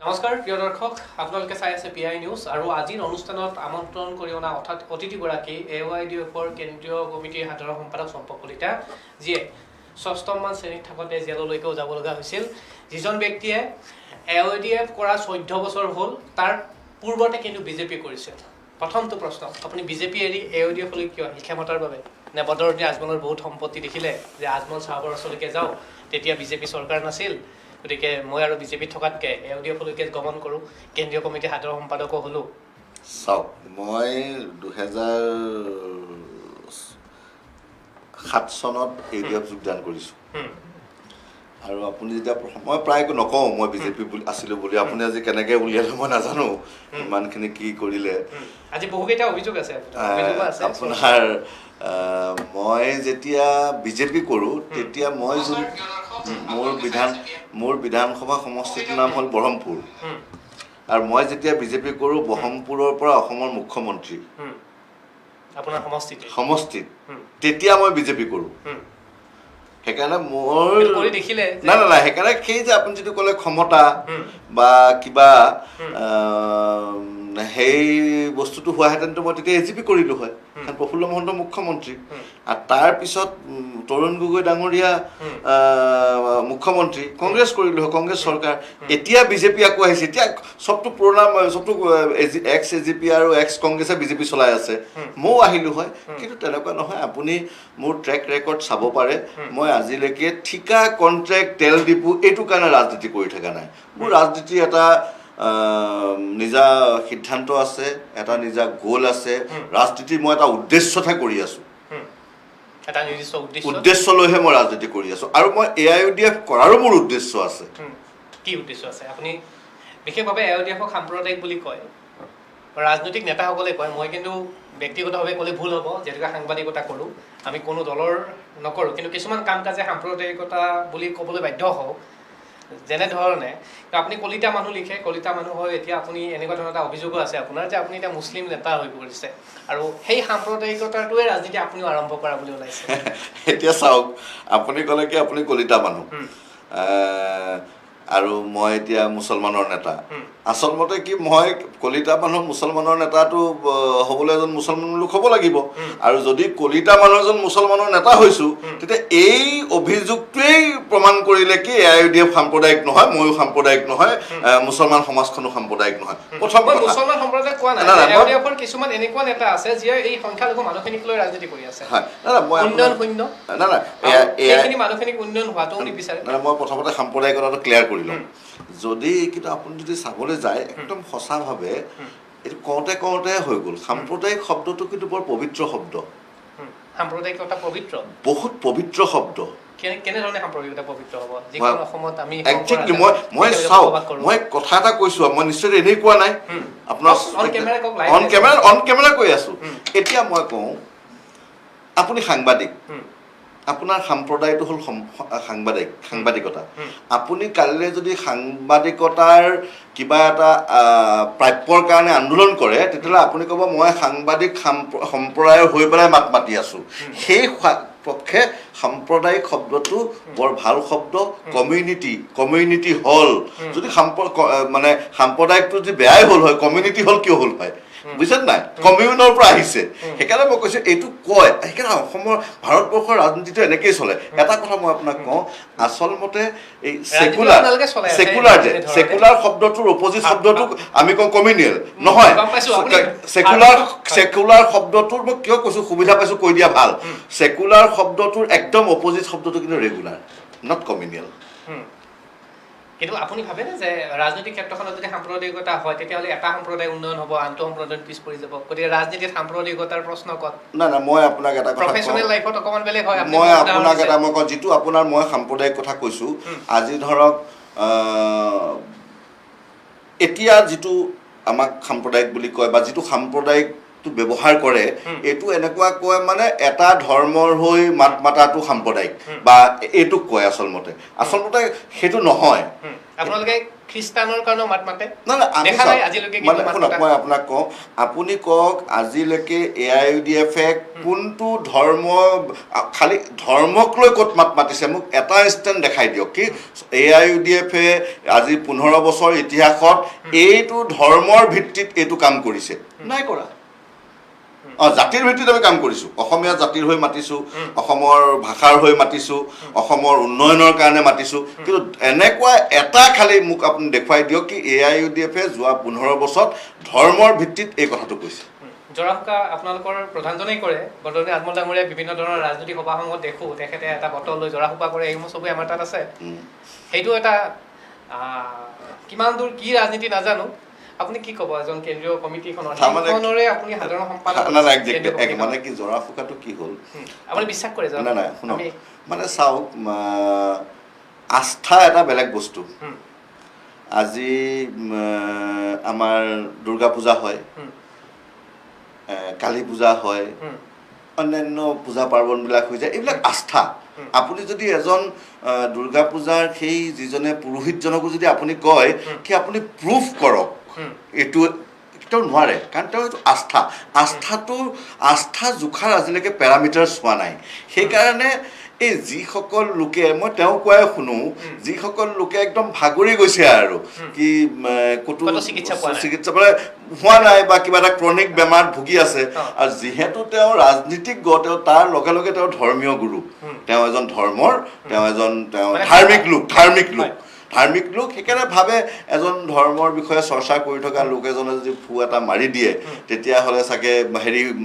নমস্কাৰ প্ৰিয় দৰ্শক, আপোনালোকে চাই আছে পিআই নিউজ আৰু আজিৰ অনুষ্ঠানত আমন্ত্ৰণ কৰি অনা অতিথিগৰাকী AYDFৰ কেন্দ্ৰীয় কমিটিৰ সাধাৰণ সম্পাদক চম্পক কলিতা, যিয়ে ৬ষ্ঠমান শ্ৰেণীত থাকোঁতে জেললৈকেও যাব লগা হৈছিল। যিজন ব্যক্তিয়ে AYDF কৰা ১৪ বছৰ হ'ল, তাৰ পূৰ্বতে কিন্তু বিজেপি কৰিছিল। প্ৰথমটো প্ৰশ্ন, আপুনি বিজেপি এৰি AYDFলৈ কিয়? ক্ষমতাৰ বাবে নে বদৰুদ্দিন আজমলৰ বহুত সম্পত্তি দেখিলে যে আজমল চাহাবৰ ওচৰলৈকে যাওঁ, তেতিয়া বিজেপি চৰকাৰ নাছিল, গতিকে মই আৰু বিজেপিত থকাতকৈ AYDFলৈকে গমন কৰোঁ, কেন্দ্ৰীয় কমিটিৰ সাধাৰণ সম্পাদকো হ'লোঁ। চাওক, মই ২০০৭ চনত AYDF যোগদান কৰিছোঁ আৰু আপুনি যেতিয়া মই প্ৰায় নকওঁ মই বিজেপি আছিলোঁ বুলি। আপুনি আজি কেনেকৈ উলিয়ালে মই নাজানো, ইমানখিনি কি কৰিলে। আজি বহুকেইটা অভিযোগ আছে আপোনাৰ। মই যেতিয়া বিজেপি কৰোঁ তেতিয়া মই মোৰ বিধানসভা সমষ্টিটোৰ নাম হ'ল ব্ৰহ্মপুৰ, আৰু মই যেতিয়া বিজেপি কৰোঁ ব্ৰহ্মপুৰৰ পৰা অসমৰ মুখ্যমন্ত্ৰী আপোনাৰ সমষ্টিত, তেতিয়া মই বিজেপি কৰোঁ। সেইকাৰণে মোৰ নাই, সেইকাৰণে সেই যে আপুনি যিটো ক'লে ক্ষমতা বা কিবা সেই বস্তুটো হোৱাহেঁতেনতো মই তেতিয়া AGP কৰিলোঁ হয়, কাৰণ প্ৰফুল্ল মহন্ত মুখ্যমন্ত্ৰী, আৰু তাৰপিছত তৰুণ গগৈ ডাঙৰীয়া মুখ্যমন্ত্ৰী, কংগ্ৰেছ কৰিলোঁ হয়, কংগ্ৰেছ চৰকাৰ। এতিয়া বিজেপি আকৌ আহিছে, এতিয়া চবটো পুৰণা, চবটো এক্স AGP আৰু এক্স কংগ্ৰেছে বিজেপি চলাই আছে, ময়ো আহিলোঁ হয়। কিন্তু তেনেকুৱা নহয়। আপুনি মোৰ ট্ৰেক ৰেকৰ্ড চাব পাৰে, মই আজিলৈকে ঠিকা, কণ্ট্ৰেক্ট, তেল ডিপু এইটোৰ কাৰণে ৰাজনীতি কৰি থকা নাই। মোৰ ৰাজনীতিৰ এটা নিজা সিদ্ধান্ত আছে, এটা নিজা গ'ল আছে। ৰাজনীতি মই এটা উদ্দেশ্যতহে কৰি আছোঁ, উদ্দেশ্যলৈহে মই ৰাজনীতি কৰি আছোঁ, আৰু মই AYDF কৰাৰো মোৰ উদ্দেশ্য আছে। কি উদ্দেশ্য আছে? আপুনি বিশেষভাৱে AYDFক সাম্প্ৰদায়িক বুলি কয়, ৰাজনৈতিক নেতাসকলে কয়। মই কিন্তু ব্যক্তিগতভাৱে ক'লে ভুল হ'ব, যিহেতুকে সাংবাদিকতা কৰোঁ, আমি কোনো দলৰ নকৰোঁ, কিন্তু কিছুমান কাম কাজে সাম্প্ৰদায়িকতা বুলি ক'বলৈ বাধ্য হওঁ। যেনেধৰণে আপুনি কলিতা মানুহ লিখে, কলিতা মানুহ হয়, এতিয়া আপুনি এনেকুৱা ধৰণৰ এটা অভিযোগো আছে আপোনাৰ যে আপুনি এতিয়া মুছলিম নেতা হৈ পৰিছে, আৰু সেই সাম্প্ৰদায়িকতাটোৱে ৰাজনীতি আপুনিও আৰম্ভ কৰা বুলি ওলাইছে। এতিয়া চাওক, আপুনি ক'লে কি আপুনি কলিতা মানুহ আৰু মই এতিয়া মুছলমানৰ নেতা। আচলমতে কি, মই কলিতা মানুহ মুছলমানৰ নেতাটো হ'বলৈ এজন মুছলমান লোক হ'ব লাগিব, আৰু যদি কলিতা মানুহ এজন মুছলমানৰ নেতা হৈছোঁ, তেতিয়া এই অভিযোগটোৱেই প্ৰমাণ কৰিলে কি AYDF সাম্প্ৰদায়িক নহয়, ময়ো সাম্প্ৰদায়িক নহয়, মুছলমান সমাজখনো সাম্প্ৰদায়িক নহয়। প্ৰথম মুছলমান সম্প্ৰদায় কোৱা নাই, AYDFৰ কিছুমান এনেকুৱা নেতা আছে যিয়ে এই সংখ্যালঘু মানুহখিনিক লৈ ৰাজনীতি কৰি আছে। উন্নয়ন শূন্য, এইখিনি মানুহখিনিক উন্নয়ন হোৱাটো নিবিচাৰে। মই প্ৰথমতে সাম্প্ৰদায়িকতাটো ক্লিয়াৰ কৰি লওঁ। যদি কিন্তু আপুনি যদি চাবলৈ যায়, একদম সঁচাভাৱে এইটো কওঁতে হৈ গ'ল। সাম্প্ৰদায়িক শব্দটো কিন্তু বৰ পবিত্ৰ শব্দ, সাম্প্ৰদায়িকতা পবিত্ৰ, বহুত পবিত্ৰ শব্দ। কেনেধৰণে সাম্প্ৰদায়িকতা পবিত্ৰ হ'ব? যিখন অসমত আমি মই চাওঁ, মই কথা এটা কৈছোঁ, মই নিশ্চয় এনেই কোৱা নাই, আপোনাৰ অন কেমেৰা কৈ আছোঁ। এতিয়া মই কওঁ, আপুনি সাংবাদিক, আপোনাৰ সাম্প্ৰদায়টো হ'ল সাংবাদিকতা। আপুনি কালিলৈ যদি সাংবাদিকতাৰ কিবা এটা প্ৰাপ্যৰ কাৰণে আন্দোলন কৰে, তেতিয়াহ'লে আপুনি ক'ব মই সাংবাদিক সম্প্ৰদায়ৰ হৈ পেলাই মাত মাতি আছোঁ। সেই পক্ষে সাম্প্ৰদায়িক শব্দটো বৰ ভাল শব্দ। কমিউনিটি হল, যদি মানে সাম্প্ৰদায়িকটো যদি বেয়াই হ'ল হয়, কমিউনিটি হল কিয় হ'ল হয়? বুজিছে নাই? কমিউনৰ পৰা আহিছে। সেইকাৰণে মই কৈছোঁ এইটো কয়, সেইকাৰণে অসমৰ ভাৰতবৰ্ষৰ ৰাজনীতিটো এনেকেই চলে। এটা কথা মই আপোনাক কওঁ, আচলমতে এই ছেকুলাৰ শব্দটোৰ অপজিট শব্দটোক আমি কওঁ কমিউনিয়েল, নহয়। ছেকুলাৰ শব্দটোৰ মই কিয় কৈছোঁ, সুবিধা পাইছোঁ কৈ দিয়া ভাল। ছেকুলাৰ শব্দটোৰ একদম অপজিট শব্দটো কিন্তু ৰেগুলাৰ, নট কমিউনিয়েল। কিন্তু আপুনি ভাবেনে যে ৰাজনৈতিক ক্ষেত্ৰখনত যদি সাম্প্ৰদায়িকতা হয়, তেতিয়াহ'লে এটা সম্প্ৰদায় উন্নয়ন হ'ব, আনটো সম্প্ৰদায় পিছ পৰি যাব? গতিকে ৰাজনীতিত সাম্প্ৰদায়িকতাৰ প্ৰশ্ন ক'ত? নাই, মই আপোনাক এটা কথা প্ৰফেশ্যনেল লাইফত অকণমান বেলেগ হয়। মই আপোনাক এটা মই কওঁ, যিটো আপোনাৰ মই সাম্প্ৰদায়িক কথা কৈছোঁ, আজি ধৰক এতিয়া যিটো আমাক সাম্প্ৰদায়িক বুলি কয় বা যিটো সাম্প্ৰদায়িকটো ব্যৱহাৰ কৰে, এইটো এনেকুৱা কয় মানে এটা ধৰ্মৰ হৈ মাত মাতাটো সাম্প্ৰদায়িক বা এইটোক কয়। আচলমতে সেইটো নহয়। আপোনালোকে খ্ৰীষ্টানৰ কাৰণেও মাত মাতে নাই নাই আমি দেখা নাই আজিলৈকে মানে শুনক মই আপোনাক কওঁ আপুনি কওক আজিলৈকে AIUDF-এ কোনটো ধৰ্ম খালি ধৰ্মক লৈ ক'ত মাত মাতিছে মোক এটা ইনষ্টেণ্ট দেখাই দিয়ক কি AIUDF-এ আজি 15 বছৰ ইতিহাসত এইটো ধৰ্মৰ ভিত্তিত এইটো কাম কৰিছে নাই কৰা জাতিৰ ভিত্তিত আমি কাম কৰিছোঁ অসমীয়া জাতিৰ হৈ মাতিছোঁ অসমৰ ভাষাৰ হৈ মাতিছোঁ অসমৰ উন্নয়নৰ কাৰণে মাতিছোঁ কিন্তু এনেকুৱা এটা খালি মোক আপুনি দেখুৱাই দিয়ক কি AIUDF-এ যোৱা 15 বছৰত ধৰ্মৰ ভিত্তিত এই কথাটো কৈছে জৰাফুকা আপোনালোকৰ প্ৰধানজনেই কৰে বৰদলৈ আজমল ডাঙৰীয়াই বিভিন্ন ধৰণৰ ৰাজনৈতিক সভাসমূহত দেখোঁ তেখেতে এটা বটল লৈ জৰাফুকা কৰে এইসমূহ চবেই আমাৰ তাত আছে সেইটো এটা কিমান দূৰ কি ৰাজনীতি নাজানো আপুনি কি ক'ব এজন কেন্দ্ৰীয় কমিটিখনৰে আপুনি সাধাৰণ সম্পাদক মানে কি জৰাফুকাটো কি হ'ল আপুনি বিশ্বাস কৰে নাই নাই শুনক মানে চাওক আস্থা এটা বেলেগ বস্তু আজি আমাৰ দুৰ্গা পূজা হয় কালী পূজা হয় অন্যান্য পূজা পাৰ্বণবিলাক হৈ যায় এইবিলাক আস্থা আপুনি যদি এজন দুৰ্গা পূজাৰ সেই যিজনে পুৰোহিতজনকো যদি আপুনি কয় কি আপুনি প্ৰুফ কৰক এইটো তেওঁ নোৱাৰে কাৰণ তেওঁ এইটো আস্থা জোখাৰ আজিলৈকে পেৰামিটাৰ হোৱা নাই সেইকাৰণে এই যিসকল লোকে মই তেওঁ কোৱাই শুনো যিসকল লোকে একদম ভাগৰি গৈছে আৰু কি ক'তো চিকিৎসা মানে হোৱা নাই বা কিবা এটা ক্ৰনিক বেমাৰত ভুগি আছে আৰু যিহেতু তেওঁ ৰাজনীতিজ্ঞ তেওঁ তাৰ লগে লগে তেওঁ ধৰ্মীয় গুৰু তেওঁ এজন ধৰ্মৰ তেওঁ ধাৰ্মিক লোক সেইকাৰণে ভাবে এজন ধৰ্মৰ বিষয়ে চৰ্চা কৰি থকা লোক এজনে যদি ফু এটা মাৰি দিয়ে তেতিয়াহ'লে চাগে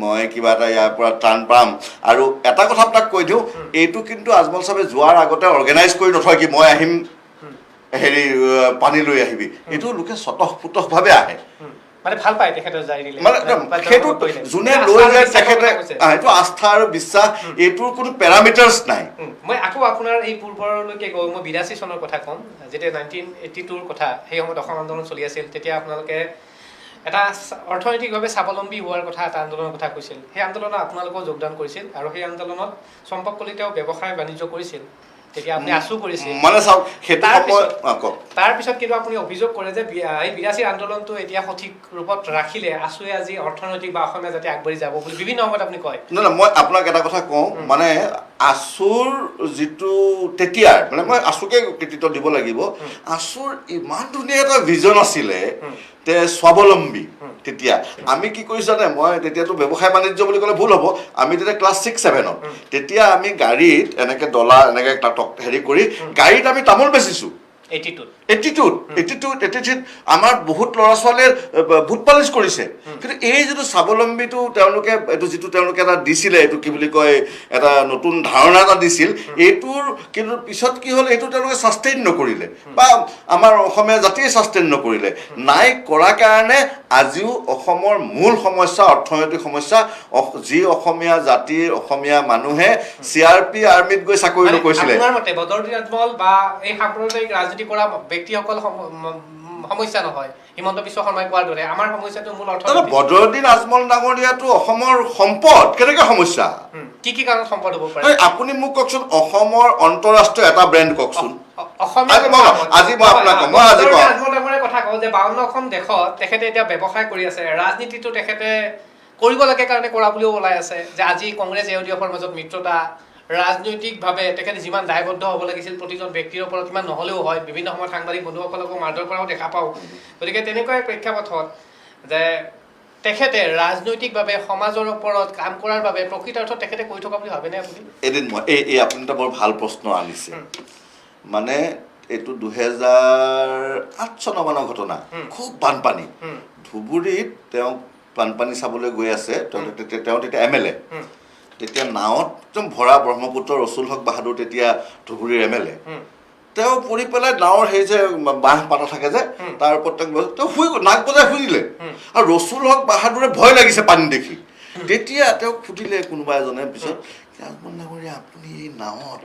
মই কিবা এটা ইয়াৰ পৰা টান পাম আৰু এটা কথা আপোনাক কৈ দিওঁ এইটো কিন্তু আজমল চাহাবে যোৱাৰ আগতে অৰ্গেনাইজ কৰি নথয় কি মই আহিম পানী লৈ আহিবি এইটো লোকে স্বতঃস্ফূৰ্তভাৱে আহে মানে ভাল পায় তেখেতৰ জাৰি দিলে সেইটো যোনে লৈ যায় তেখেতে এইটো আস্থা আৰু বিশ্বাস এইটোৰ কোনো পেৰামিটাৰ্ছ নাই মই আকৌ আপোনাৰ এই পূৰ্বৰলৈকে গৈ মই 82 চনৰ কথা ক'ম যেতিয়া 1982ৰ কথা সেই সময়ত অসম আন্দোলন চলি আছিল তেতিয়া আপোনালোকে এটা অৰ্থনৈতিকভাৱে স্বাৱলম্বী হোৱাৰ কথা এটা আন্দোলনৰ কথা কৈছিল সেই আন্দোলনত আপোনালোকেও যোগদান কৰিছিল আৰু সেই আন্দোলনত চম্পক কলিতাও ব্যৱসায় বাণিজ্য কৰিছিল তেতিয়া আপুনি আছু কৰিছিল মানে চাওক সেইটো তাৰ পিছত কিন্তু আপুনি অভিযোগ কৰে যে এই 82 আন্দোলনটো এতিয়া সঠিক ৰূপত ৰাখিলে আছুৱে আজি অৰ্থনৈতিক বা অসমীয়া জাতি আগবাঢ়ি যাব বুলি বিভিন্ন সময়ত আপুনি কয় নহয় মই আপোনাক এটা কথা কওঁ মানে আছুৰ যিটো তেতিয়াৰ মানে মই আছুকে কৃতিত্ব দিব লাগিব আছুৰ ইমান ধুনীয়া এটা ভিজন আছিলে তে স্বাৱলম্বী তেতিয়া আমি কি কৰিছোঁ জানে মই তেতিয়াতো ব্যৱসায় বাণিজ্য বুলি ক'লে ভুল হ'ব আমি তেতিয়া ক্লাছ 6-7ত তেতিয়া আমি গাড়ীত এনেকৈ ডলা এনেকৈ কৰি গাড়ীত আমি তামোল বেচিছোঁ 82 আমাৰ বহুত ল'ৰা ছোৱালীয়ে ভোট পালিচ কৰিছে কিন্তু এই যিটো স্বাৱলম্বীটো তেওঁলোকে এইটো যিটো তেওঁলোকে এটা দিছিলে এইটো কি বুলি কয় এটা নতুন ধাৰণা এটা দিছিল এইটোৰ কিন্তু পিছত কি হ'ল এইটো তেওঁলোকে ছাষ্টেইন নকৰিলে বা আমাৰ অসমীয়া জাতিয়ে ছাষ্টেইন নকৰিলে নাই কৰাৰ কাৰণে আজিও অসমৰ মূল সমস্যা অৰ্থনৈতিক সমস্যা যি অসমীয়া জাতিৰ অসমীয়া মানুহে CRP আৰ্মিত গৈ চাকৰি নকৰিছিলে আপোনাৰ মতে বদৰুদ্দিন আজমল বা এই সাম্প্ৰদায়িক ৰাজনীতি কৰা ব্যক্তিসকল সমস্যা নহয় হিমন্ত বিশ্ব শৰ্মাই কোৱাৰ দৰে আমাৰ সমস্যাটো মূল অৰ্থনৈতিক বদৰুদ্দিন আজমল ডাঙৰীয়াটো অসমৰ সম্পদ কেনেকৈ সমস্যা কি কাৰণ সম্পদ হ'ব পাৰে আপুনি মোক কওকচোন অসমৰ অন্তৰাষ্ট্ৰীয় এটা ব্ৰেণ্ড কওকচোন আজি মই আপোনাক কথা কওঁ যে 52খন দেশত তেখেতে এতিয়া ব্যৱসায় কৰি আছে ৰাজনীতিটো তেখেতে কৰিব লাগে কাৰণে কৰা বুলিও ওলাই আছে যে আজি কংগ্ৰেছ AIUDFৰ মাজত মিত্ৰতা ৰাজনৈতিকভাৱে তেখেতে যিমান দায়বদ্ধ হ'ব লাগিছিল প্ৰতিজন ব্যক্তিৰ ওপৰত কিমান নহ'লেও হয় বিভিন্ন সময়ত সাংবাদিক বন্ধুসকলকো মাৰধৰ কৰাও দেখা পাওঁ গতিকে তেনেকুৱা প্ৰেক্ষাপটত যে তেখেতে ৰাজনৈতিকভাৱে সমাজৰ ওপৰত কাম কৰাৰ বাবে প্ৰকৃতাৰ্থত তেখেতে কৈ থকা বুলি ভাবেনে আপুনি এদিন মই এই আপুনি এটা বৰ ভাল প্ৰশ্ন আনিছে মানে এইটো 2008 চনৰ মানৰ ঘটনা খুব বানপানী ধুবুৰীত তেওঁ বানপানী চাবলৈ গৈ আছে তেওঁ তেতিয়া MLA তেতিয়া নাৱত একদম ভৰা ব্ৰহ্মপুত্ৰ ৰচুল হক বাহাদুৰ তেতিয়া ধুবুৰীৰ MLA তেওঁ পৰি পেলাই নাৱৰ সেই যে বাঁহ পাতা থাকে যে তাৰ ওপৰত তেওঁ শুই নাক বজাই শুই দিলে আৰু ৰচুল হক বাহাদুৰে ভয় লাগিছে পানী দেখি তেতিয়া তেওঁক সুধিলে কোনোবা এজনে পিছত আজমল ডাঙৰীয়া আপুনি এই নাৱত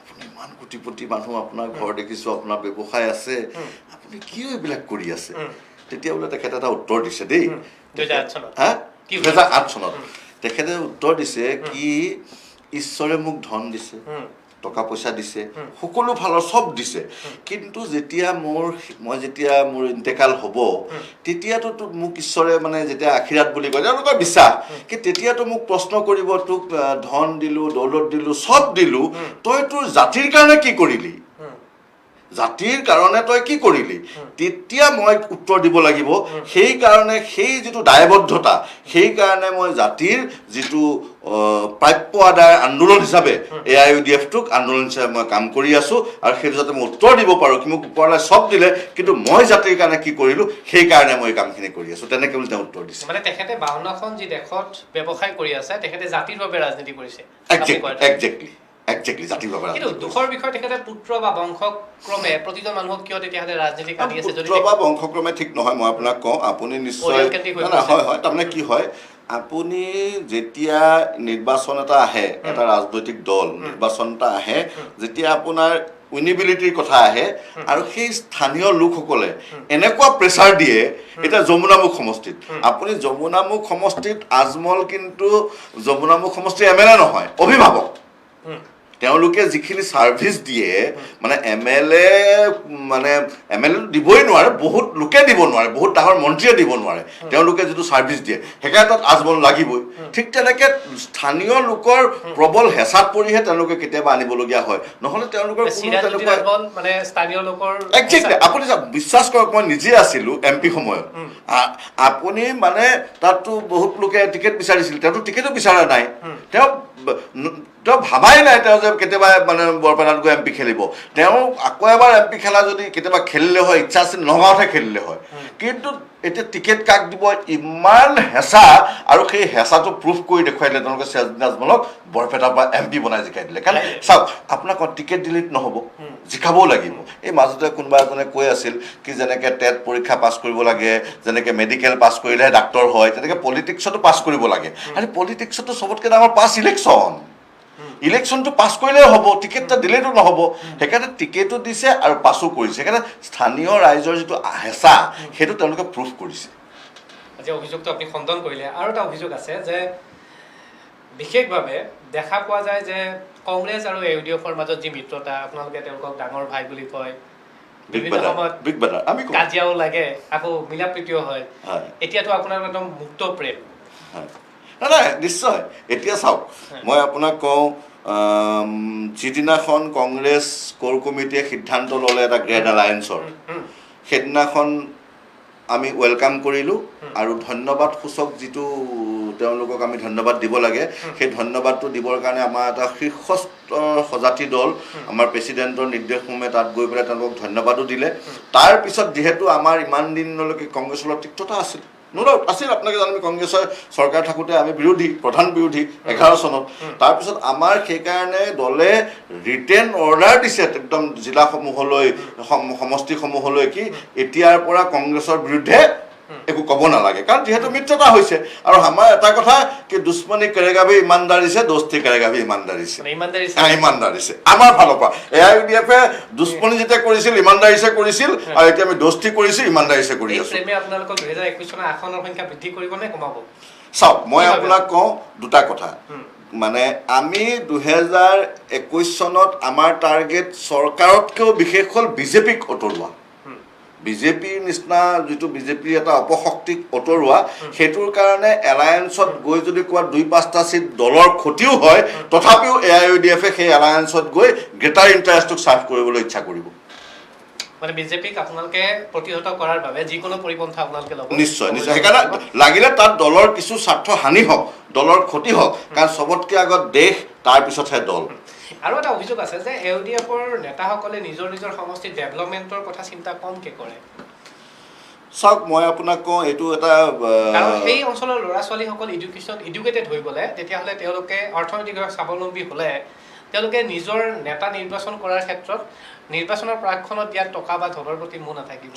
আপুনি ইমান কোটিপতি মানুহ আপোনাৰ ঘৰ দেখিছোঁ আপোনাৰ ব্যৱসায় আছে আপুনি কিয় এইবিলাক কৰি আছে তেতিয়া বোলে তেখেতে এটা উত্তৰ দিছে দেই 2008 চনত তেখেতে উত্তৰ দিছে কি ঈশ্বৰে মোক ধন দিছে টকা পইচা দিছে সকলো ফালৰ চব দিছে কিন্তু যেতিয়া মই যেতিয়া মোৰ ইন্তেকাল হ'ব তেতিয়াতো মোক ঈশ্বৰে মানে যেতিয়া আখিৰাত বুলি কয় তেওঁলোকৰ বিশ্বাস কি তেতিয়াতো মোক প্ৰশ্ন কৰিব তোক ধন দিলো দৌলত দিলো চব দিলো তই তোৰ জাতিৰ কাৰণে কি কৰিলি জাতিৰ কাৰণে তই কি কৰিলি তেতিয়া মই উত্তৰ দিব লাগিব সেই কাৰণে সেই যিটো দায়বদ্ধতা সেই কাৰণে মই জাতিৰ যিটো প্ৰাপ্য আদায় আন্দোলন হিচাপে AIUDF টোক আন্দোলন হিচাপে মই কাম কৰি আছো আৰু সেইটো যাতে মই উত্তৰ দিব পাৰোঁ কি মোক ওপৰলৈ চব দিলে কিন্তু মই জাতিৰ কাৰণে কি কৰিলো সেই কাৰণে মই কামখিনি কৰি আছো তেনেকৈ বুলি তেওঁ উত্তৰ দিছে মানে তেখেতে 52খন যি দেশত ব্যৱসায় কৰি আছে তেখেতে জাতিৰ বাবে ৰাজনীতি কৰিছে একজেক্টলি জাতিৰ বাবে কিন্তু দুখৰ বিষয় তেখেতে পুত্ৰ বা বংশক্ৰমে প্ৰতিজন মানুহক কিয় তেতিয়াহ'লে ৰাজনীতি কাটি আছে যদি পুত্ৰ বা বংশক্ৰমে ঠিক নহয় মই আপোনাক কওঁ আপুনি নিশ্চয় হয় তাৰমানে কি হয় আপুনি যেতিয়া নিৰ্বাচন এটা আহে এটা ৰাজনৈতিক দল নিৰ্বাচন এটা আহে যেতিয়া আপোনাৰ উইনিবিলিটিৰ কথা আহে আৰু সেই স্থানীয় লোকসকলে এনেকুৱা প্ৰেছাৰ দিয়ে এতিয়া যমুনামুখ সমষ্টিত আপুনি যমুনামুখ সমষ্টিত আজমল কিন্তু যমুনামুখ সমষ্টিৰ MLA নহয় অভিভাৱক তেওঁলোকে যিখিনি ছাৰ্ভিচ দিয়ে মানে MLA দিবই নোৱাৰে বহুত লোকে দিব নোৱাৰে বহুত ডাঙৰ মন্ত্ৰীয়ে দিব নোৱাৰে তেওঁলোকে যিটো ছাৰ্ভিচ দিয়ে সেইকাৰণে তাত আজমল লাগিবই ঠিক তেনেকৈ স্থানীয় লোকৰ প্ৰবল হেঁচাত পৰিহে তেওঁলোকে কেতিয়াবা আনিবলগীয়া হয় নহ'লে তেওঁলোকৰ একজেক্টলি আপুনি বিশ্বাস কৰক মই নিজে আছিলোঁ MP সময়ত আপুনি মানে তাততো বহুত লোকে টিকেট বিচাৰিছিল তেওঁতো টিকেটো বিচৰা নাই তেওঁ ভাবাই নাই তেওঁ যে কেতিয়াবা মানে বৰপেটাত গৈ MP খেলিব তেওঁ আকৌ এবাৰ MP খেলা যদি কেতিয়াবা খেলিলে হয় ইচ্ছা আছিল নগাঁৱতহে খেলিলে হয় কিন্তু এতিয়া টিকেট কাক দিব ইমান হেঁচা আৰু সেই হেঁচাটো প্ৰুফ কৰি দেখুৱাই দিলে তেওঁলোকে চেয়াজুদ্দিন আজমলক বৰপেটাৰ পৰা MP বনাই জিকাই দিলে কাৰণ চাওক আপোনাক টিকেট দিলেই নহ'ব জিকাবও লাগিব এই মাজতে কোনোবা এজনে কৈ আছিল কি যেনেকৈ টেট পৰীক্ষা পাছ কৰিব লাগে যেনেকৈ মেডিকেল পাছ কৰিলেহে ডাক্তৰ হয় তেনেকৈ পলিটিক্সতো পাছ কৰিব লাগে আৰু পলিটিক্সতো চবতকৈ ডাঙৰ পাছ ইলেকশ্যনটো পাছ কৰিলেই হ'ব টিকেট এটা দিলেইতো নহ'ব সেইকাৰণে টিকেটো দিছে আৰু পাছো কৰিছে সেইকাৰণে স্থানীয় ৰাইজৰ যিটো হেঁচা সেইটো তেওঁলোকে প্ৰুফ কৰিছে আজি অভিযোগটো আপুনি খণ্ডন কৰিলে আৰু এটা অভিযোগ আছে যে বিশেষভাৱে দেখা পোৱা যায় যে কংগ্ৰেছ আৰু AUDFৰ মাজত যি মিত্ৰতা আপোনালোকে তেওঁলোকক ডাঙৰ ভাই বুলি কয় বিভিন্ন সময়ত কাজিয়াও লাগে আকৌ মিলা প্ৰীতিও হয় এতিয়াতো আপোনাৰ একদম মুক্ত প্ৰেম নাই নিশ্চয় এতিয়া চাওক মই আপোনাক কওঁ যিদিনাখন কংগ্ৰেছ কোৰ কমিটিয়ে সিদ্ধান্ত ল'লে এটা গ্ৰেড এলায়েন্সৰ সেইদিনাখন আমি ৱেলকাম কৰিলোঁ আৰু ধন্যবাদ সূচক যিটো তেওঁলোকক আমি ধন্যবাদ দিব লাগে সেই ধন্যবাদটো দিবৰ কাৰণে আমাৰ এটা শীৰ্ষস্তৰ সজাতি দল আমাৰ প্ৰেচিডেণ্টৰ নিৰ্দেশমৰ্মে তাত গৈ পেলাই তেওঁলোকক ধন্যবাদো দিলে তাৰপিছত যিহেতু আমাৰ ইমান দিনলৈকে কংগ্ৰেছৰ লগত তিক্ততা আছিল আছিল আপোনালোকে জানো কংগ্ৰেছৰ চৰকাৰ থাকোঁতে আমি প্ৰধান বিৰোধী 11 চনত তাৰপিছত আমাৰ সেইকাৰণে দলে ৰিটেন অৰ্ডাৰ দিছে একদম জিলাসমূহলৈ সমষ্টিসমূহলৈ কি এতিয়াৰ পৰা কংগ্ৰেছৰ বিৰুদ্ধে একো ক'ব নালাগে কাৰণ যিহেতু মিত্ৰতা হৈছে আৰু আমাৰ এটা কথা কি দুশ্মনী কৰেগা ভি ইমানদাৰী সে দোস্তি কৰেগা ভি ইমানদাৰী সে আমাৰ ফালৰ পৰা AIUDFে দুশ্মনী যেতিয়া কৰিছিল ইমানদাৰীছে কৰিছিল আৰু এতিয়া আমি দোস্তি কৰিছোঁ ইমানদাৰীছে কৰি আছোঁ চাওক মই আপোনাক কওঁ দুটা কথা মানে আমি 2021 চনত আমাৰ টাৰ্গেট চৰকাৰতকৈও বিশেষ হ'ল বিজেপিক অতৰুৱা বিজেপিৰ নিচিনা যিটো বিজেপিৰ এটা অপশক্তিক অতৰুৱা সেইটোৰ কাৰণে এলায়েন্সত গৈ যদি কোৱা 2-5টা চিট দলৰ ক্ষতিও হয় তথাপিও AIUDFে সেই এলায়েন্সত গৈ গ্ৰেটাৰ ইণ্টাৰেষ্টক চাৰ্ভ কৰিবলৈ ইচ্ছা কৰিব মানে বিজেপিক আপোনালোকে প্ৰতিহত কৰাৰ বাবে যিকোনো পৰিপন্থা আপোনালোকে ল'ব নিশ্চয় সেইকাৰণে লাগিলে তাত দলৰ কিছু স্বাৰ্থ হানি হওক দলৰ ক্ষতি হওক কাৰণ চবতকৈ আগত দেশ তাৰপিছতহে দল আৰু এটা অভিযোগ আছে যে AUDFৰ নেতাসকলে নিজৰ সমষ্টিৰ ডেভেলপমেণ্টৰ কথা চিন্তা কমকৈ কৰে চাওক মই আপোনাক কওঁ এইটো এটা কাৰণ সেই অঞ্চলৰ ল'ৰা ছোৱালীসকল এডুকেটেড হৈ গ'লে তেতিয়াহ'লে তেওঁলোকে অৰ্থনৈতিকভাৱে স্বাৱলম্বী হ'লে তেওঁলোকে নিজৰ নেতা নিৰ্বাচন কৰাৰ ক্ষেত্ৰত নিৰ্বাচনৰ প্ৰাক্ষণত দিয়াত টকা বা ধনৰ প্ৰতি মোহ নাথাকিব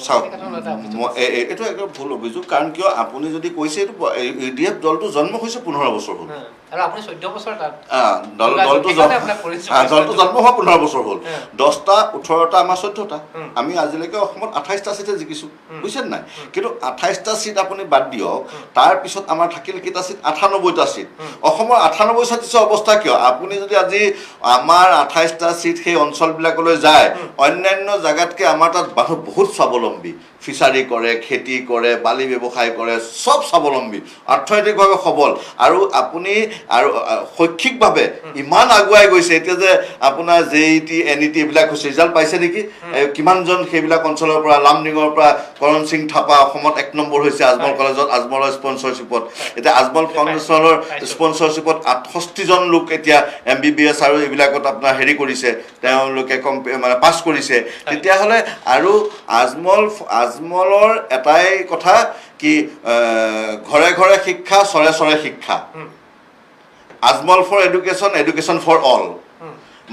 এইটো একদম ভুল অভিযোগ কাৰণ কিয় আপুনি যদি কৈছে এইটো UDF দলটো জন্ম হৈছে 15 বছৰ হ'ল আৰু আপুনি 14 বছৰ তাত দলটো জন্ম হোৱা 15 বছৰ হ'ল 10টা 18টা আমাৰ 14টা আমি আজিলৈকে অসমত 28টা চিটে জিকিছোঁ বুজিছে নাই কিন্তু 28টা চিট আপুনি বাদ দিয়ক তাৰপিছত আমাৰ থাকিল কেইটা চিট 98টা চিট অসমৰ 98 চিটৰ অৱস্থা কিয় আপুনি যদি আজি আমাৰ 28টা চিট সেই অঞ্চলবিলাকলৈ যায় অন্যান্য জাগাতকে আমাৰ তাত মানুহ বহুত স্বাৱলম্বী ফিচাৰী কৰে খেতি কৰে বালি ব্যৱসায় কৰে সব স্বাৱলম্বী অৰ্থনৈতিকভাৱে সবল আৰু আপুনি আৰু শৈক্ষিকভাৱে ইমান আগুৱাই গৈছে এতিয়া যে আপোনাৰ JET NET এইবিলাক হৈছে ৰিজাল্ট পাইছে নেকি কিমানজন সেইবিলাক অঞ্চলৰ পৰা লামডিঙৰ পৰা কৰণ সিং থাপা অসমত 1 নম্বৰ হৈছে আজমল কলেজত আজমলৰ স্পন্সৰশ্বিপত এতিয়া আজমল ফাউণ্ডেশ্যনৰ স্পন্সৰশ্বিপত 68 জন লোক এতিয়া MBBS আৰু এইবিলাকত আপোনাৰ হেৰি কৰিছে তেওঁলোকে মানে পাছ কৰিছে তেতিয়াহ'লে আৰু আজমলৰ এটাই কথা কি ঘৰে ঘৰে শিক্ষা চৰে চৰে শিক্ষা Ajmal for education for all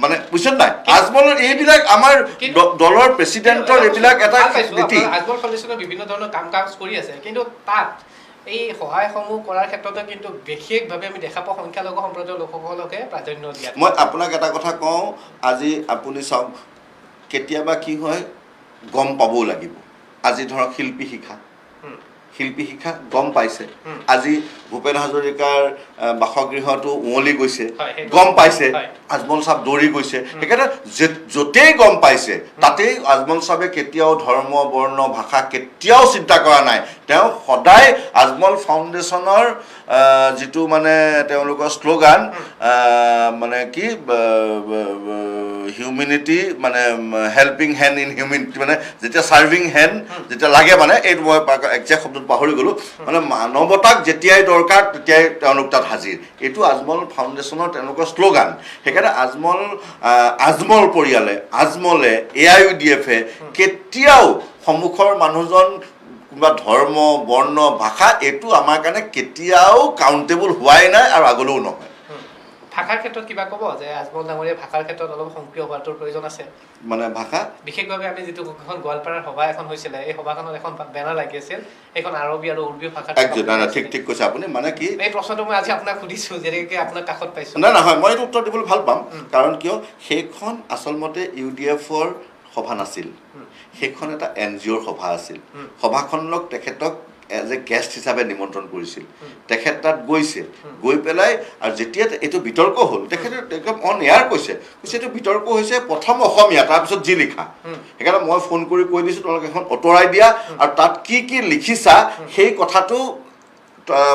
মানে বুঝছেন নাই আজমলৰ এইবিলাক আমাৰ দলৰ প্ৰেসিডেন্টৰ এইবিলাক এটা নীতি আজমল ফাউণ্ডেশ্যনৰ বিভিন্ন ধৰণৰ কাম কৰি আছে কিন্তু তাত এই সহায়সমূহ কৰাৰ ক্ষেত্ৰতে কিন্তু বিশেষভাৱে আমি দেখা পাওঁ সংখ্যালঘু সম্প্ৰদায়ৰ লোকসকলকে প্ৰাধান্য দিয়া মই আপোনাক এটা কথা কওঁ আজি আপুনি চাওক কেতিয়াবা কি হয় গম পাবও লাগিব আজি ধৰক শিল্পী শিক্ষা গম পাইছে আজি ভূপেন হাজৰিকাৰ বাসগৃহটো উৱলি গৈছে গম পাইছে আজমল সাহেব দৌৰি গৈছে সেইকাৰণে য'তেই গম পাইছে তাতেই আজমল সাহেবে কেতিয়াও ধৰ্ম বৰ্ণ ভাষা কেতিয়াও চিন্তা কৰা নাই তেওঁ সদায় আজমল ফাউণ্ডেশ্যনৰ যিটো মানে তেওঁলোকৰ শ্লোগান মানে কি হিউমেনিটি মানে হেল্পিং হেণ্ড ইন হিউমেনিটি মানে যেতিয়া ছাৰ্ভিং হেণ্ড যেতিয়া লাগে মানে এইটো মই একজেক্ট শব্দটো পাহৰি গ'লোঁ মানে মানৱতাক যেতিয়াই দৰকাৰ তেতিয়াই তেওঁলোক তাত হাজিৰ এইটো আজমল ফাউণ্ডেশ্যনৰ তেওঁলোকৰ শ্লোগান সেইকাৰণে আজমল পৰিয়ালে আজমলে AIUDF-এ কেতিয়াও সন্মুখৰ মানুহজন কিবা ধৰ্ম বৰ্ণ ভাষা এইটো আমাৰ কাৰণে কেতিয়াও কাউণ্টেবল হোৱাই নাই আৰু আগলৈও নহয় ভাষাৰ ক্ষেত্ৰত কিবা ক'ব যে আজমল ডাঙৰীয়া ভাষাৰ ক্ষেত্ৰত অলপ সক্ৰিয় হোৱাটোৰ প্ৰয়োজন আছে মানে ভাষা বিশেষভাৱে আমি যিটো এখন গোৱালপাৰাৰ সভা এখন হৈছিলে এই সভাখনত এখন বেনাৰ লাগি আছিল এইখন আৰবী আৰু উৰ্দু ভাষাত ঠিক কৈছে আপুনি মানে কি এই প্ৰশ্নটো মই আজি আপোনাক সুধিছোঁ যেনেকৈ আপোনাৰ কাষত পাইছোঁ নহয় মই এইটো উত্তৰ দিবলৈ ভাল পাম কাৰণ কিয় সেইখন আচলমতে UDF-ৰ সভা নাছিল সেইখন এটা NGO-ৰ সভা আছিল সভাখনক তেখেতক এজ এ গেষ্ট হিচাপে নিমন্ত্ৰণ কৰিছিল তেখেত তাত গৈছে গৈ পেলাই আৰু যেতিয়া এইটো বিতৰ্ক হ'ল তেখেতে একদম অন এয়াৰ কৈছে এইটো বিতৰ্ক হৈছে প্ৰথম অসমীয়া তাৰপিছত যি লিখা সেইকাৰণে মই ফোন কৰি কৈ দিছোঁ তোমালোকে এখন আঁতৰাই দিয়া আৰু তাত কি কি লিখিছা সেই কথাটো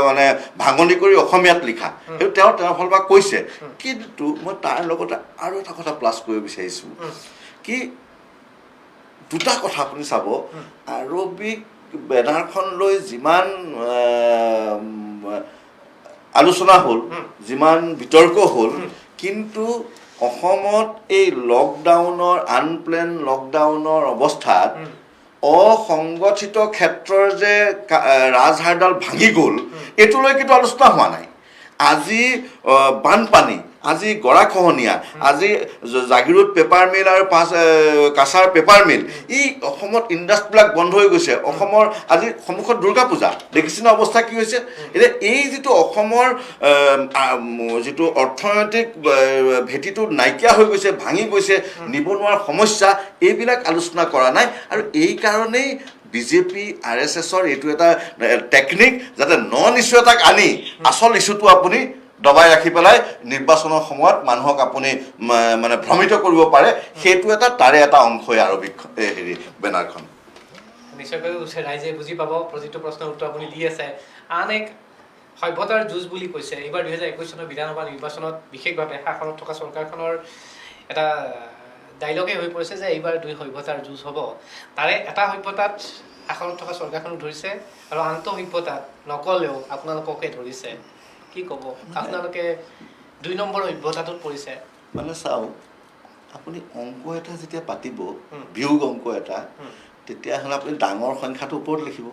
মানে ভাঙনি কৰি অসমীয়াত লিখা সেইটো তেওঁৰ ফালৰ পৰা কৈছে কিন্তু মই তাৰ লগতে আৰু এটা কথা প্লাছ কৰিব বিচাৰিছোঁ কি দুটা কথা আপুনি চাব আৰবিক বেনাৰখন লৈ যিমান আলোচনা হ'ল যিমান বিতৰ্ক হ'ল কিন্তু অসমত এই লকডাউনৰ আনপ্লেন লকডাউনৰ অৱস্থাত অসংগঠিত ক্ষেত্ৰৰ যে ৰাজহাড়ডাল ভাঙি গ'ল এইটোলৈ কিন্তু আলোচনা হোৱা নাই আজি বানপানী আজি গৰাখহনীয়া আজি জাগিৰোড পেপাৰ মিল আৰু কাছাৰ পেপাৰ মিল ই অসমত ইণ্ডাষ্ট্ৰীবিলাক বন্ধ হৈ গৈছে অসমৰ আজি সন্মুখত দুৰ্গা পূজা দেখিছেনে অৱস্থা কি হৈছে এতিয়া এই যিটো অসমৰ যিটো অৰ্থনৈতিক ভেটিটো নাইকিয়া হৈ গৈছে ভাঙি গৈছে নিবনুৱাৰ সমস্যা এইবিলাক আলোচনা কৰা নাই আৰু এই কাৰণেই বিজেপি RSS-ৰ এইটো এটা টেকনিক যাতে নন ইছ্যু এটাক আনি আচল ইছ্যুটো আপুনি দবাই ৰাখি পেলাই নিৰ্বাচনৰ সময়ত মানুহক আপুনি মানে ভ্ৰমিত কৰিব পাৰে সেইটো এটা তাৰে এটা অংশই আৰবিক হেৰি বেনাৰখন নিশ্চয়কৈ ৰাইজে বুজি পাব প্ৰতিটো প্ৰশ্নৰ উত্তৰ আপুনি দি আছে আন এক সভ্যতাৰ যুঁজ বুলি কৈছে এইবাৰ 2021 চনৰ বিধানসভা নিৰ্বাচনত বিশেষভাৱে শাসনত থকা চৰকাৰখনৰ এটা ডাইলগে হৈ পৰিছে যে এইবাৰ দুই সভ্যতাৰ যুঁজ হ'ব তাৰে এটা সভ্যতাত শাসনত থকা চৰকাৰখনক ধৰিছে আৰু আনটো সভ্যতাত নকলেও আপোনালোককে ধৰিছে কি ক'ব আপোনালোকে 2 নম্বৰ সভ্যতাটোত পৰিছে মানে চাওক আপুনি অংক এটা যেতিয়া পাতিব বিয়োগ অংক এটা তেতিয়াহ'লে আপুনি ডাঙৰ সংখ্যাটো ওপৰত লিখিব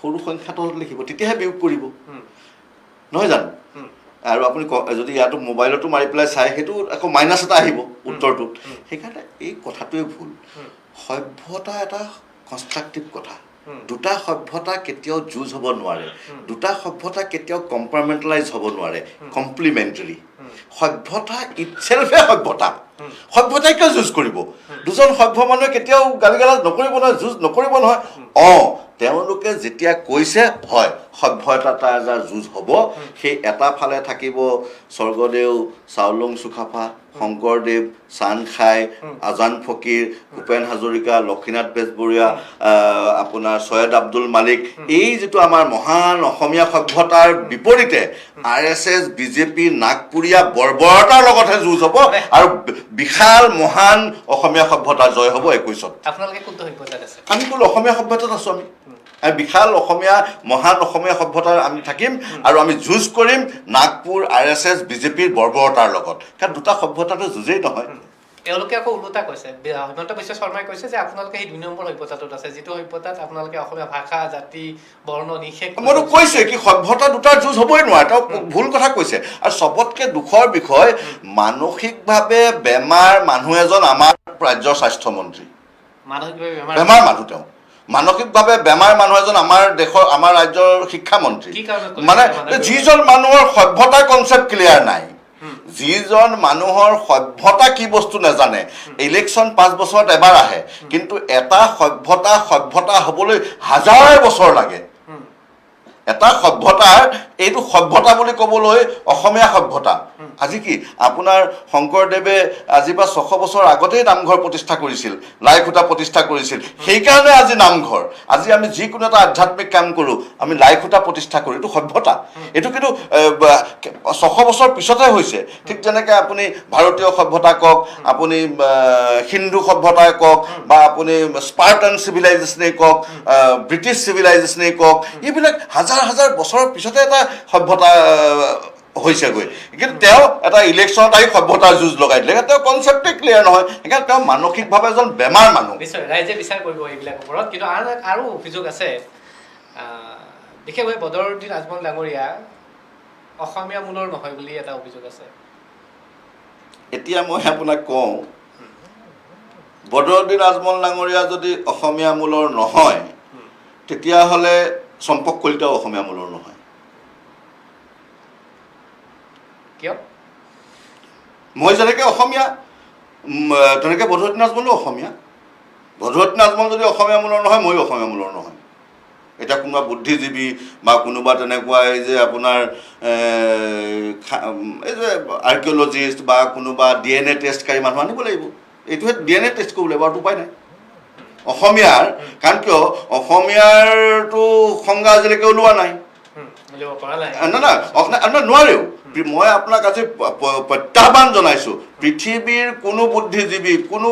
সৰু সংখ্যাটো লিখিব তেতিয়াহে বিয়োগ কৰিব নহয় জানো আৰু আপুনি যদি ইয়াতো মোবাইলতো মাৰি পেলাই চাই সেইটো আকৌ মাইনাছ এটা আহিব উত্তৰটোত সেইকাৰণে এই কথাটোৱে ভুল সভ্যতা এটা কনষ্ট্ৰাকটিভ কথা দুটা সভ্যতা কেতিয়াও যুঁজ হ'ব নোৱাৰে দুটা সভ্যতা কেতিয়াও কম্পাৰ্টমেণ্টেলাইজ হ'ব নোৱাৰে কমপ্লিমেণ্টাৰী সভ্যতা ইটছেল্ফে সভ্যতাই কিয় যুঁজ কৰিব দুজন সভ্য মানুহে কেতিয়াও গালি গালাজ নকৰিব নহয় যুঁজ নকৰিব নহয় তেওঁলোকে যেতিয়া কৈছে হয় সভ্যতা এটা যুঁজ হ'ব সেই এটা ফালে থাকিব স্বৰ্গদেউ চাওলুং চুকাফা শংকৰদেৱ চানখাই আজান ফকীৰ ভূপেন হাজৰিকা লক্ষ্মীনাথ বেজবৰুৱা আপোনাৰ ছৈয়দ আব্দুল মালিক এই যিটো আমাৰ মহান অসমীয়া সভ্যতাৰ বিপৰীতে RSS বিজেপি নাগপুৰীয়া বৰ্বৰতাৰ লগতহে যুঁজ হ'ব আৰু বিশাল মহান অসমীয়া সভ্যতা জয় হ'ব 21ত আপোনালোকে কোনটো সভ্যতাত আছে আমি বোলো অসমীয়া সভ্যতাত আছো আমি বিশাল অসমীয়া মহান অসমীয়া সভ্যতাৰ আমি থাকিম আৰু আমি যুঁজ কৰিম নাগপুৰ RSS বিজেপিৰ বৰ্বৰতাৰ লগত কাৰণ দুটা সভ্যতাটো যুঁজেই নহয় তেওঁলোকে আকৌ ওলোটা কৈছে হিমন্ত বিশ্ব শৰ্মাই কৈছে যে আপোনালোকে সেই 2 নম্বৰ সভ্যতাটোত আছে যিটো সভ্যতাত আপোনালোকে অসমীয়া ভাষা জাতি বৰ্ণ নিষেধ মইতো কৈছে কি সভ্যতা দুটাৰ যুঁজ হ'বই নোৱাৰে তেওঁ ভুল কথা কৈছে আৰু চবতকে দুখৰ বিষয় মানসিকভাৱে বেমাৰ মানুহ এজন আমাৰ ৰাজ্যৰ স্বাস্থ্যমন্ত্ৰী মানসিকভাৱে বেমাৰ মানুহ তেওঁ মানসিকভাৱে বেমাৰ মানুহ এজন আমাৰ দেশৰ আমাৰ ৰাজ্যৰ শিক্ষামন্ত্ৰী মানে যিজন মানুহৰ সভ্যতা কনচেপ্ট ক্লিয়াৰ নাই যিজন মানুহৰ সভ্যতা কি বস্তু নাজানে ইলেকশ্যন 5 বছৰত এবাৰ আহে কিন্তু এটা সভ্যতা হ'বলৈ হাজাৰ বছৰ লাগে এটা সভ্যতাৰ এইটো সভ্যতা বুলি ক'বলৈ অসমীয়া সভ্যতা আজি কি আপোনাৰ শংকৰদেৱে আজি পৰা 600 বছৰ আগতেই নামঘৰ প্ৰতিষ্ঠা কৰিছিল লাইখুটা প্ৰতিষ্ঠা কৰিছিল সেইকাৰণে আজি নামঘৰ আজি আমি যিকোনো এটা আধ্যাত্মিক কাম কৰোঁ আমি লাইখুটা প্ৰতিষ্ঠা কৰোঁ এইটো সভ্যতা এইটো কিন্তু 600 বছৰ পিছতহে হৈছে ঠিক যেনেকৈ আপুনি ভাৰতীয় সভ্যতা কওক আপুনি হিন্দু সভ্যতাই কওক বা আপুনি স্পাৰ্টান চিভিলাইজেশ্যনেই কওক ব্ৰিটিছ চিভিলাইজেশ্যনেই কওক এইবিলাক হাজাৰ বছৰৰ পিছতে এটা সভ্যতা হৈছেগৈ কিন্তু তেওঁ এটা ইলেকশ্যনত আহি সভ্যতাৰ যুঁজ লগাই দিলে তেওঁ কনচেপ্টেই ক্লিয়াৰ নহয় সেইকাৰণে তেওঁ মানসিকভাৱে এজন বেমাৰ মানুহ নিশ্চয় ৰাইজে বিচাৰ কৰিব এইবিলাক ওপৰত কিন্তু আৰু অভিযোগ আছে বিশেষভাৱে বদৰুদ্দিন আজমল ডাঙৰীয়া অসমীয়া মূলৰ নহয় বুলি এটা অভিযোগ আছে এতিয়া মই আপোনাক কওঁ বদৰুদ্দিন আজমল ডাঙৰীয়া যদি অসমীয়া মূলৰ নহয় তেতিয়াহ'লে চম্পক কলিতাও অসমীয়া মূলৰ নহয় কিয় মই যেনেকৈ অসমীয়া তেনেকৈ বদৰুদ্দিন আজমলো অসমীয়া বদৰুদ্দিন আজমল যদি অসমীয়া মূলৰ নহয় ময়ো অসমীয়া মূলৰ নহয় এটা কোনোবা বুদ্ধিজীৱী বা কোনোবা তেনেকুৱা এই যে আপোনাৰ এই যে আৰ্কিঅলজিষ্ট বা কোনোবা DNA টেষ্টকাৰী মানুহ আনিব লাগিব এইটোহে DNA টেষ্ট কৰিব লাগিব আৰু উপায় নাই অসমীয়াৰ কাৰণ কিয় অসমীয়াৰটো সংজ্ঞা আজিলৈকে ওলোৱা নাই নোৱাৰেও মই আপোনাক আজি প্ৰত্যাহ্বান জনাইছোঁ পৃথিৱীৰ কোনো বুদ্ধিজীৱী কোনো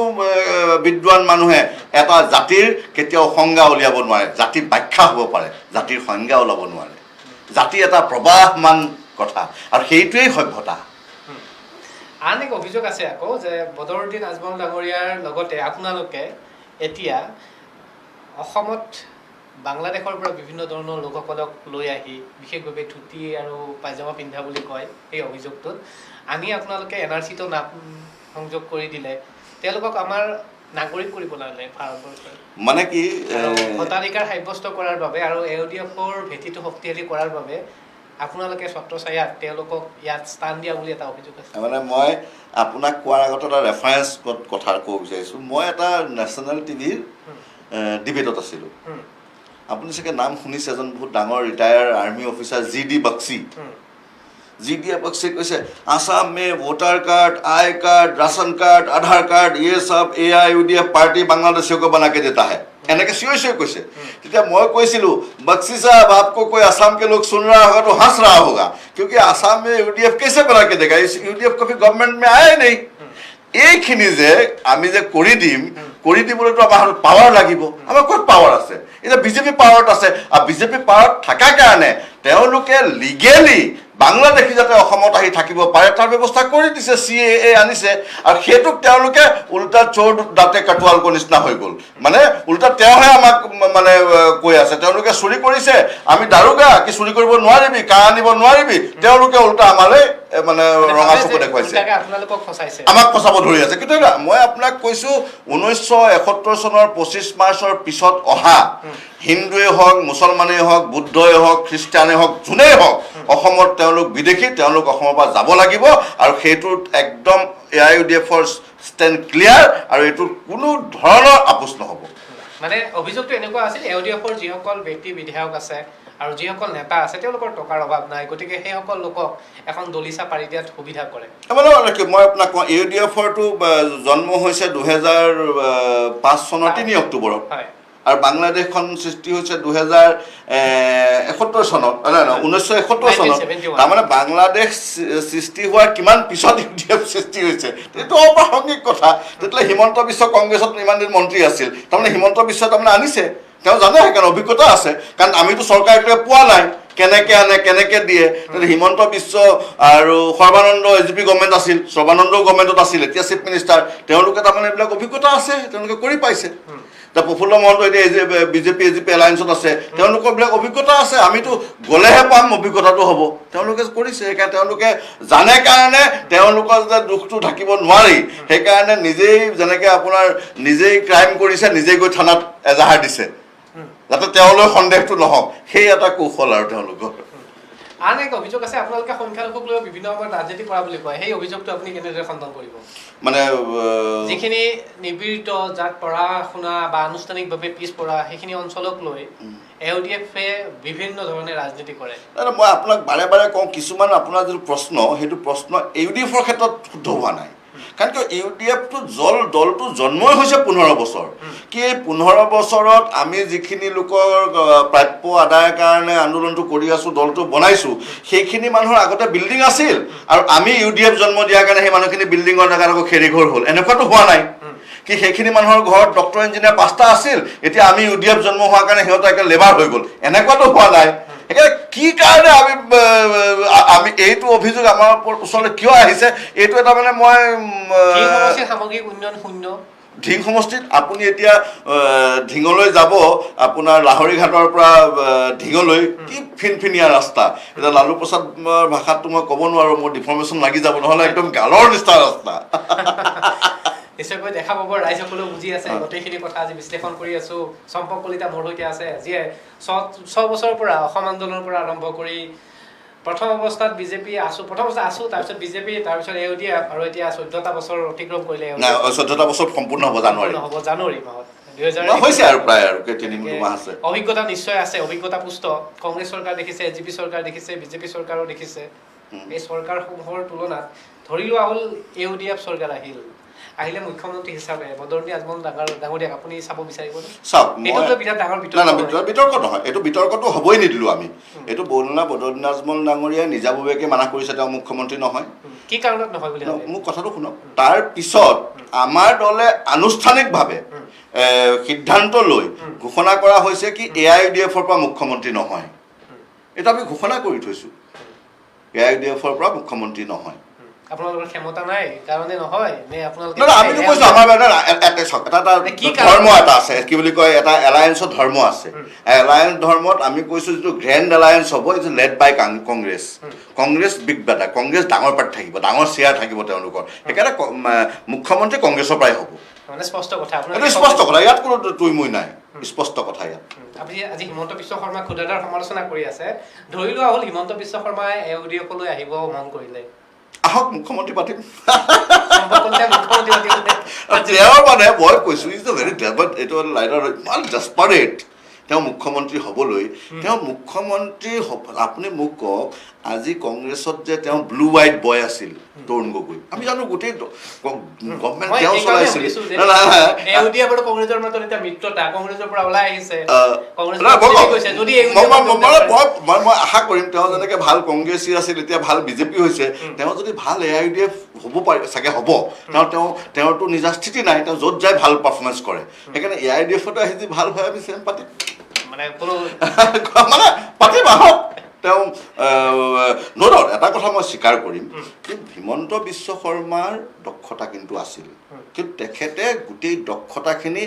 বিদ্বান মানুহে এটা জাতিৰ কেতিয়াও সংজ্ঞা উলিয়াব নোৱাৰে জাতি ব্যাখ্যা হ'ব পাৰে জাতিৰ সংজ্ঞা ওলাব নোৱাৰে জাতি এটা প্ৰবাহমান কথা আৰু সেইটোৱেই সভ্যতা আন এক অভিযোগ আছে আকৌ যে বদৰুদ্দিন আজমল ডাঙৰীয়াৰ লগতে আপোনালোকে এতিয়া অসমত বাংলাদেশৰ পৰা বিভিন্ন ধৰণৰ লোকসকলক লৈ আহি বিশেষভাৱে ধুতি আৰু পাইজামা পিন্ধা বুলি কয় এই অভিযোগটোত আনি আপোনালোকে NRC-টো নাম সংযোগ কৰি দিলে তেওঁলোকক আমাৰ নাগৰিক কৰিব লাগে ভাৰতবৰ্ষৰ মানে কি ভোটাধিকাৰ সাব্যস্ত কৰাৰ বাবে আৰু AODF-ৰ ভেটিটো শক্তিশালী কৰাৰ বাবে আপোনালোকে ছত্ৰছায়াত তেওঁলোকক ইয়াত স্থান দিয়া বুলি এটা অভিযোগ আছে মানে মই আপোনাক কোৱাৰ আগতে এটা ৰেফাৰেঞ্চ কথা ক'ব বিচাৰিছোঁ মই এটা নেশ্যনেল টিভিৰ ডিবেটত আছিলোঁ আপুনি চাগে নাম শুনিছে এজন বহুত ডাঙৰ retire army officer GD Bakshi GD Bakshi कैसे आसाम में voter card I card ration card Aadhaar card ये सब AIUDF पार्टी बांग्लादेशियों को बना के देता है এনেকে চিঞৰি কৈছে তেতিয়া মই কৈছিলোঁ बख्शी साहब आपको कोई आसाम के लोग सुन रहा होगा तो हंस रहा होगा क्योंकि आसाम में UDF कैसे बना के देगा इस UDF कभी गवर्नमेंट में आया ही नहीं এইখিনি যে আমি যে কৰি দিবলৈতো আমাৰ পাৱাৰ লাগিব আমাৰ ক'ত পাৱাৰ আছে এতিয়া বিজেপি পাৱাৰত আছে আৰু বিজেপি পাৱাৰত থকাৰ কাৰণে তেওঁলোকে লিগেলি বাংলাদেশী যাতে অসমত আহি থাকিব পাৰে তাৰ ব্যৱস্থা কৰি দিছে CAA আনিছে আৰু সেইটোক তেওঁলোকে উল্টা চোৰ দাঁতে কাটুৱালকৰ নিচিনা হৈ গ'ল মানে উল্টা তেওঁহে আমাক মানে কৈ আছে তেওঁলোকে চুৰি কৰিছে আমি দাৰোগা কি চুৰি কৰিব নোৱাৰিবি কা আনিব নোৱাৰিবি তেওঁলোকে উল্টা আমালৈ মানে ৰঙা চকু দেখুৱাইছে, আমাক ফচাব ধৰি আছে। কিন্তু মই আপোনাক কৈছোঁ 1971 চনৰ 25 মাৰ্চৰ পিছত অহা হিন্দুৱে হওক, মুছলমানেই হওক, বুদ্ধই হওক, খ্ৰীষ্টানেই হওক, যোনেই হওক, অসমত তেওঁলোক বিদেশী, তেওঁলোক অসমৰ পৰা যাব লাগিব। আৰু সেইটোত একদম AIUDFৰ ষ্টেণ্ড ক্লিয়াৰ, আৰু এইটোৰ কোনো ধৰণৰ আপোচ নহ'ব। মানে অভিযোগটো এনেকুৱা আছিল, AIUDFৰ যিসকল ব্যক্তি বিধায়ক আছে আৰু যিসকল নেতা আছে তেওঁলোকৰ টকাৰ অভাৱ নাই, গতিকে সেইসকল লোকক এখন দলিচা পাৰি দিয়াত সুবিধা কৰে। মই আপোনাক কওঁ, AIUDFৰটো জন্ম হৈছে 2005 চনৰ 3 অক্টোবৰত, আৰু বাংলাদেশখন সৃষ্টি হৈছে 2071 চনত, 1971 চনত। তাৰমানে বাংলাদেশ সৃষ্টি হোৱাৰ কিমান পিছত UDF সৃষ্টি হৈছে, এইটো অপ্ৰাসংগিক কথা। তেতিয়াহ'লে হিমন্ত বিশ্ব কংগ্ৰেছত ইমান দিন মন্ত্ৰী আছিল, তাৰমানে হিমন্ত বিশ্ব তাৰমানে আনিছে, তেওঁ জানে, সেইকাৰণে অভিজ্ঞতা আছে। কাৰণ আমিতো চৰকাৰটোৱে পোৱা নাই, কেনেকৈ আনে, কেনেকৈ দিয়ে। হিমন্ত বিশ্ব আৰু সৰ্বানন্দ AGP গভৰ্ণমেণ্ট আছিল, সৰ্বানন্দ গভৰ্ণমেণ্টত আছিল, এতিয়া চিফ মিনিষ্টাৰ, তেওঁলোকে তাৰমানে এইবিলাক অভিজ্ঞতা আছে, তেওঁলোকে কৰি পাইছে। এতিয়া প্ৰফুল্ল মহন্ত এতিয়া BJP AGP এলায়েন্সত আছে, তেওঁলোকৰ বিলাক অভিজ্ঞতা আছে, আমিতো গ'লেহে পাম, অভিজ্ঞতাটো হ'ব। তেওঁলোকে কৰিছে, সেইকাৰণে তেওঁলোকে জানে কাৰণে তেওঁলোকৰ যে দুখটো ঢাকিব নোৱাৰি, সেইকাৰণে নিজেই যেনেকৈ আপোনাৰ নিজেই ক্ৰাইম কৰিছে, নিজেই গৈ থানাত এজাহাৰ দিছে, যাতে তেওঁলোকৰ সন্দেহটো নহওক, সেই এটা কৌশল আৰু তেওঁলোকৰ। আন এক অভিযোগ আছে, আপোনালোকে সংখ্যালঘুক লৈ বিভিন্ন সময়ত ৰাজনীতি কৰা বুলি কয়, সেই অভিযোগটো আপুনি কেনেদৰে খণ্ডন কৰিব? মানে যিখিনি নিপীড়িত, যাক পঢ়া শুনা বা আনুষ্ঠানিকভাৱে পিছপৰা, সেইখিনি অঞ্চলক লৈ AIUDFে বিভিন্ন ধৰণে ৰাজনীতি কৰে। মই আপোনাক বাৰে বাৰে কওঁ, কিছুমান আপোনাৰ যিটো প্ৰশ্ন, সেইটো প্ৰশ্ন AIUDFৰ ক্ষেত্ৰত শুদ্ধ হোৱা নাই। কাৰণ কিয়, AIUDFটো দলটো জন্মই হৈছে 15 বছৰ। কি এই 15 বছৰত আমি যিখিনি লোকৰ প্ৰাপ্য আদায়ৰ কাৰণে আন্দোলনটো কৰি আছোঁ, দলটো বনাইছোঁ, সেইখিনি মানুহৰ আগতে বিল্ডিং আছিল, আৰু আমি UDF জন্ম দিয়াৰ কাৰণে সেই মানুহখিনি বিল্ডিঙৰ জেগাত আকৌ খেৰীঘৰ হ'ল, এনেকুৱাতো হোৱা নাই। কি সেইখিনি মানুহৰ ঘৰত ডক্টৰ ইঞ্জিনিয়াৰ 5টা আছিল, এতিয়া আমি UDF জন্ম হোৱাৰ কাৰণে সিহঁত একে লেবাৰ হৈ গ'ল, এনেকুৱাতো হোৱা নাই। সেইকাৰণে কি কাৰণে আমি এইটো অভিযোগ আমাৰ ওচৰলৈ কিয় আহিছে, এইটো এটা মানে মই সামগ্ৰিক উন্নয়ন শূন্য। ঢিং সমষ্টিত আপুনি এতিয়া ঢিঙলৈ যাব, আপোনাৰ লাহৰীঘাটৰ পৰা ঢিঙলৈ কি ফিনফিনীয়া ৰাস্তা। এতিয়া লালু প্ৰসাদৰ ভাষাতটো মই ক'ব নোৱাৰোঁ, মোৰ ডিফৰ্মেশ্যন লাগি যাব, নহ'লে একদম গালৰ নিচিনা ৰাস্তা। নিশ্চয়কৈ দেখা পাব, ৰাইজসকলেও বুজি আছে। গোটেইখিনি কথা আজি বিশ্লেষণ কৰি আছোঁ। চম্পক কলিতা মোৰ সৈতে আছে, যিয়ে 6 বছৰৰ পৰা অসম আন্দোলনৰ পৰা আৰম্ভ কৰি প্ৰথম অৱস্থাত BJP প্ৰথম অৱস্থাত আছোঁ, তাৰপিছত BJP, তাৰপিছত AIUDF, আৰু এতিয়া 14টা বছৰ অতিক্ৰম কৰিলে। 14টা বছৰ সম্পূৰ্ণ হ'ব জানুৱাৰী মাহত, 2000 হৈছে আৰু প্ৰায় আৰু 3 মাহ আছে। অভিজ্ঞতা নিশ্চয় আছে, অভিজ্ঞতা পুষ্ট। কংগ্ৰেছ চৰকাৰ দেখিছে, AGP চৰকাৰ দেখিছে, BJP চৰকাৰো দেখিছে। এই চৰকাৰসমূহৰ তুলনাত ধৰি লোৱা হ'ল AIUDF চৰকাৰ আহিলে মুখ্যমন্ত্ৰী হিচাপে বদৰুদ্দিন আজমল ডাঙৰীয়াক আপুনি চাব বিচাৰিব? চাওক, বিতৰ্ক নহয়, এইটো বিতৰ্কটো হ'বই নিদিলোঁ আমি। এইটো বদৰুদ্দিন আজমল ডাঙৰীয়াই নিজাববীয়াকৈ মানা কৰিছে, তেওঁ মুখ্যমন্ত্ৰী নহয়। কি কাৰণত নহয় বুলি মোক কথাটো শুনক। তাৰ পিছত আমাৰ দলে আনুষ্ঠানিকভাৱে সিদ্ধান্ত লৈ ঘোষণা কৰা হৈছে কি AIUDFৰ পৰা মুখ্যমন্ত্ৰী নহয়। এইটো আমি ঘোষণা কৰি থৈছোঁ, AIUDFৰ পৰা মুখ্যমন্ত্ৰী নহয়। আপোনালোকৰ ক্ষমতা নাই কাৰণে নহয় নে আপোনালোকে? আমিতো কৈছোঁ আমাৰ ধৰ্ম এটা আছে, কি বুলি কয়, এটা এলায়েন্সৰ ধৰ্ম আছে। এলায়েন্স ধৰ্মত আমি কৈছোঁ যিটো গ্ৰেণ্ড এলায়েন্স হ'ব, it's led by Congress. Congress big বেটা, কংগ্ৰেছ ডাঙৰ পাৰ্টি থাকিব, ডাঙৰ চেয়াৰ থাকিব তেওঁলোকৰ, সেইকাৰণে মুখ্যমন্ত্ৰী কংগ্ৰেছৰ পৰাই হ'ব। স্পষ্ট কথা, স্পষ্ট কথা, ইয়াত কোনো তুই মুই নাই, স্পষ্ট কথা ইয়াত। আপুনি আজি হিমন্ত বিশ্ব শৰ্মাক ক্ষুদ্ৰতাৰ সমালোচনা কৰি আছে। ধৰি লোৱা হ'ল হিমন্ত বিশ্ব শৰ্মাই AIUDFলৈ আহিব মন কৰিলে, আহক, মুখ্যমন্ত্ৰী পাতিম। তেওঁৰ মানে মই কৈছোঁ, এইটো লাইনৰ ইমান ডেছপাৰেট তেওঁ মুখ্যমন্ত্ৰী হ'বলৈ। তেওঁ মুখ্যমন্ত্ৰী আপুনি মোক কওক, আজি কংগ্ৰেছত যে তেওঁ ব্লু হোৱাইট বয় আছিল তৰুণ গগৈ, আমি জানো গোটেই গভৰ্ণমেণ্ট তেওঁ চলাইছিল। মই আশা কৰিম তেওঁ যেনেকৈ ভাল কংগ্ৰেছী আছিল, এতিয়া ভাল BJP হৈছে, তেওঁ যদি ভাল AIUDF হ'ব পাৰে, চাগে হ'ব। তেওঁৰতো নিজা স্থিতি নাই, তেওঁ য'ত যায় ভাল পাৰফৰ্মেঞ্চ কৰে, সেইকাৰণে AIUDFতে আহি যদি ভাল হয় আমি চেম পাতিম, মানে পাতিম, আহক। তেওঁ নদৰ এটা কথা মই স্বীকাৰ কৰিম যে হিমন্ত বিশ্ব শৰ্মাৰ দক্ষতা কিন্তু আছিল, কিন্তু তেখেতে গোটেই দক্ষতাখিনি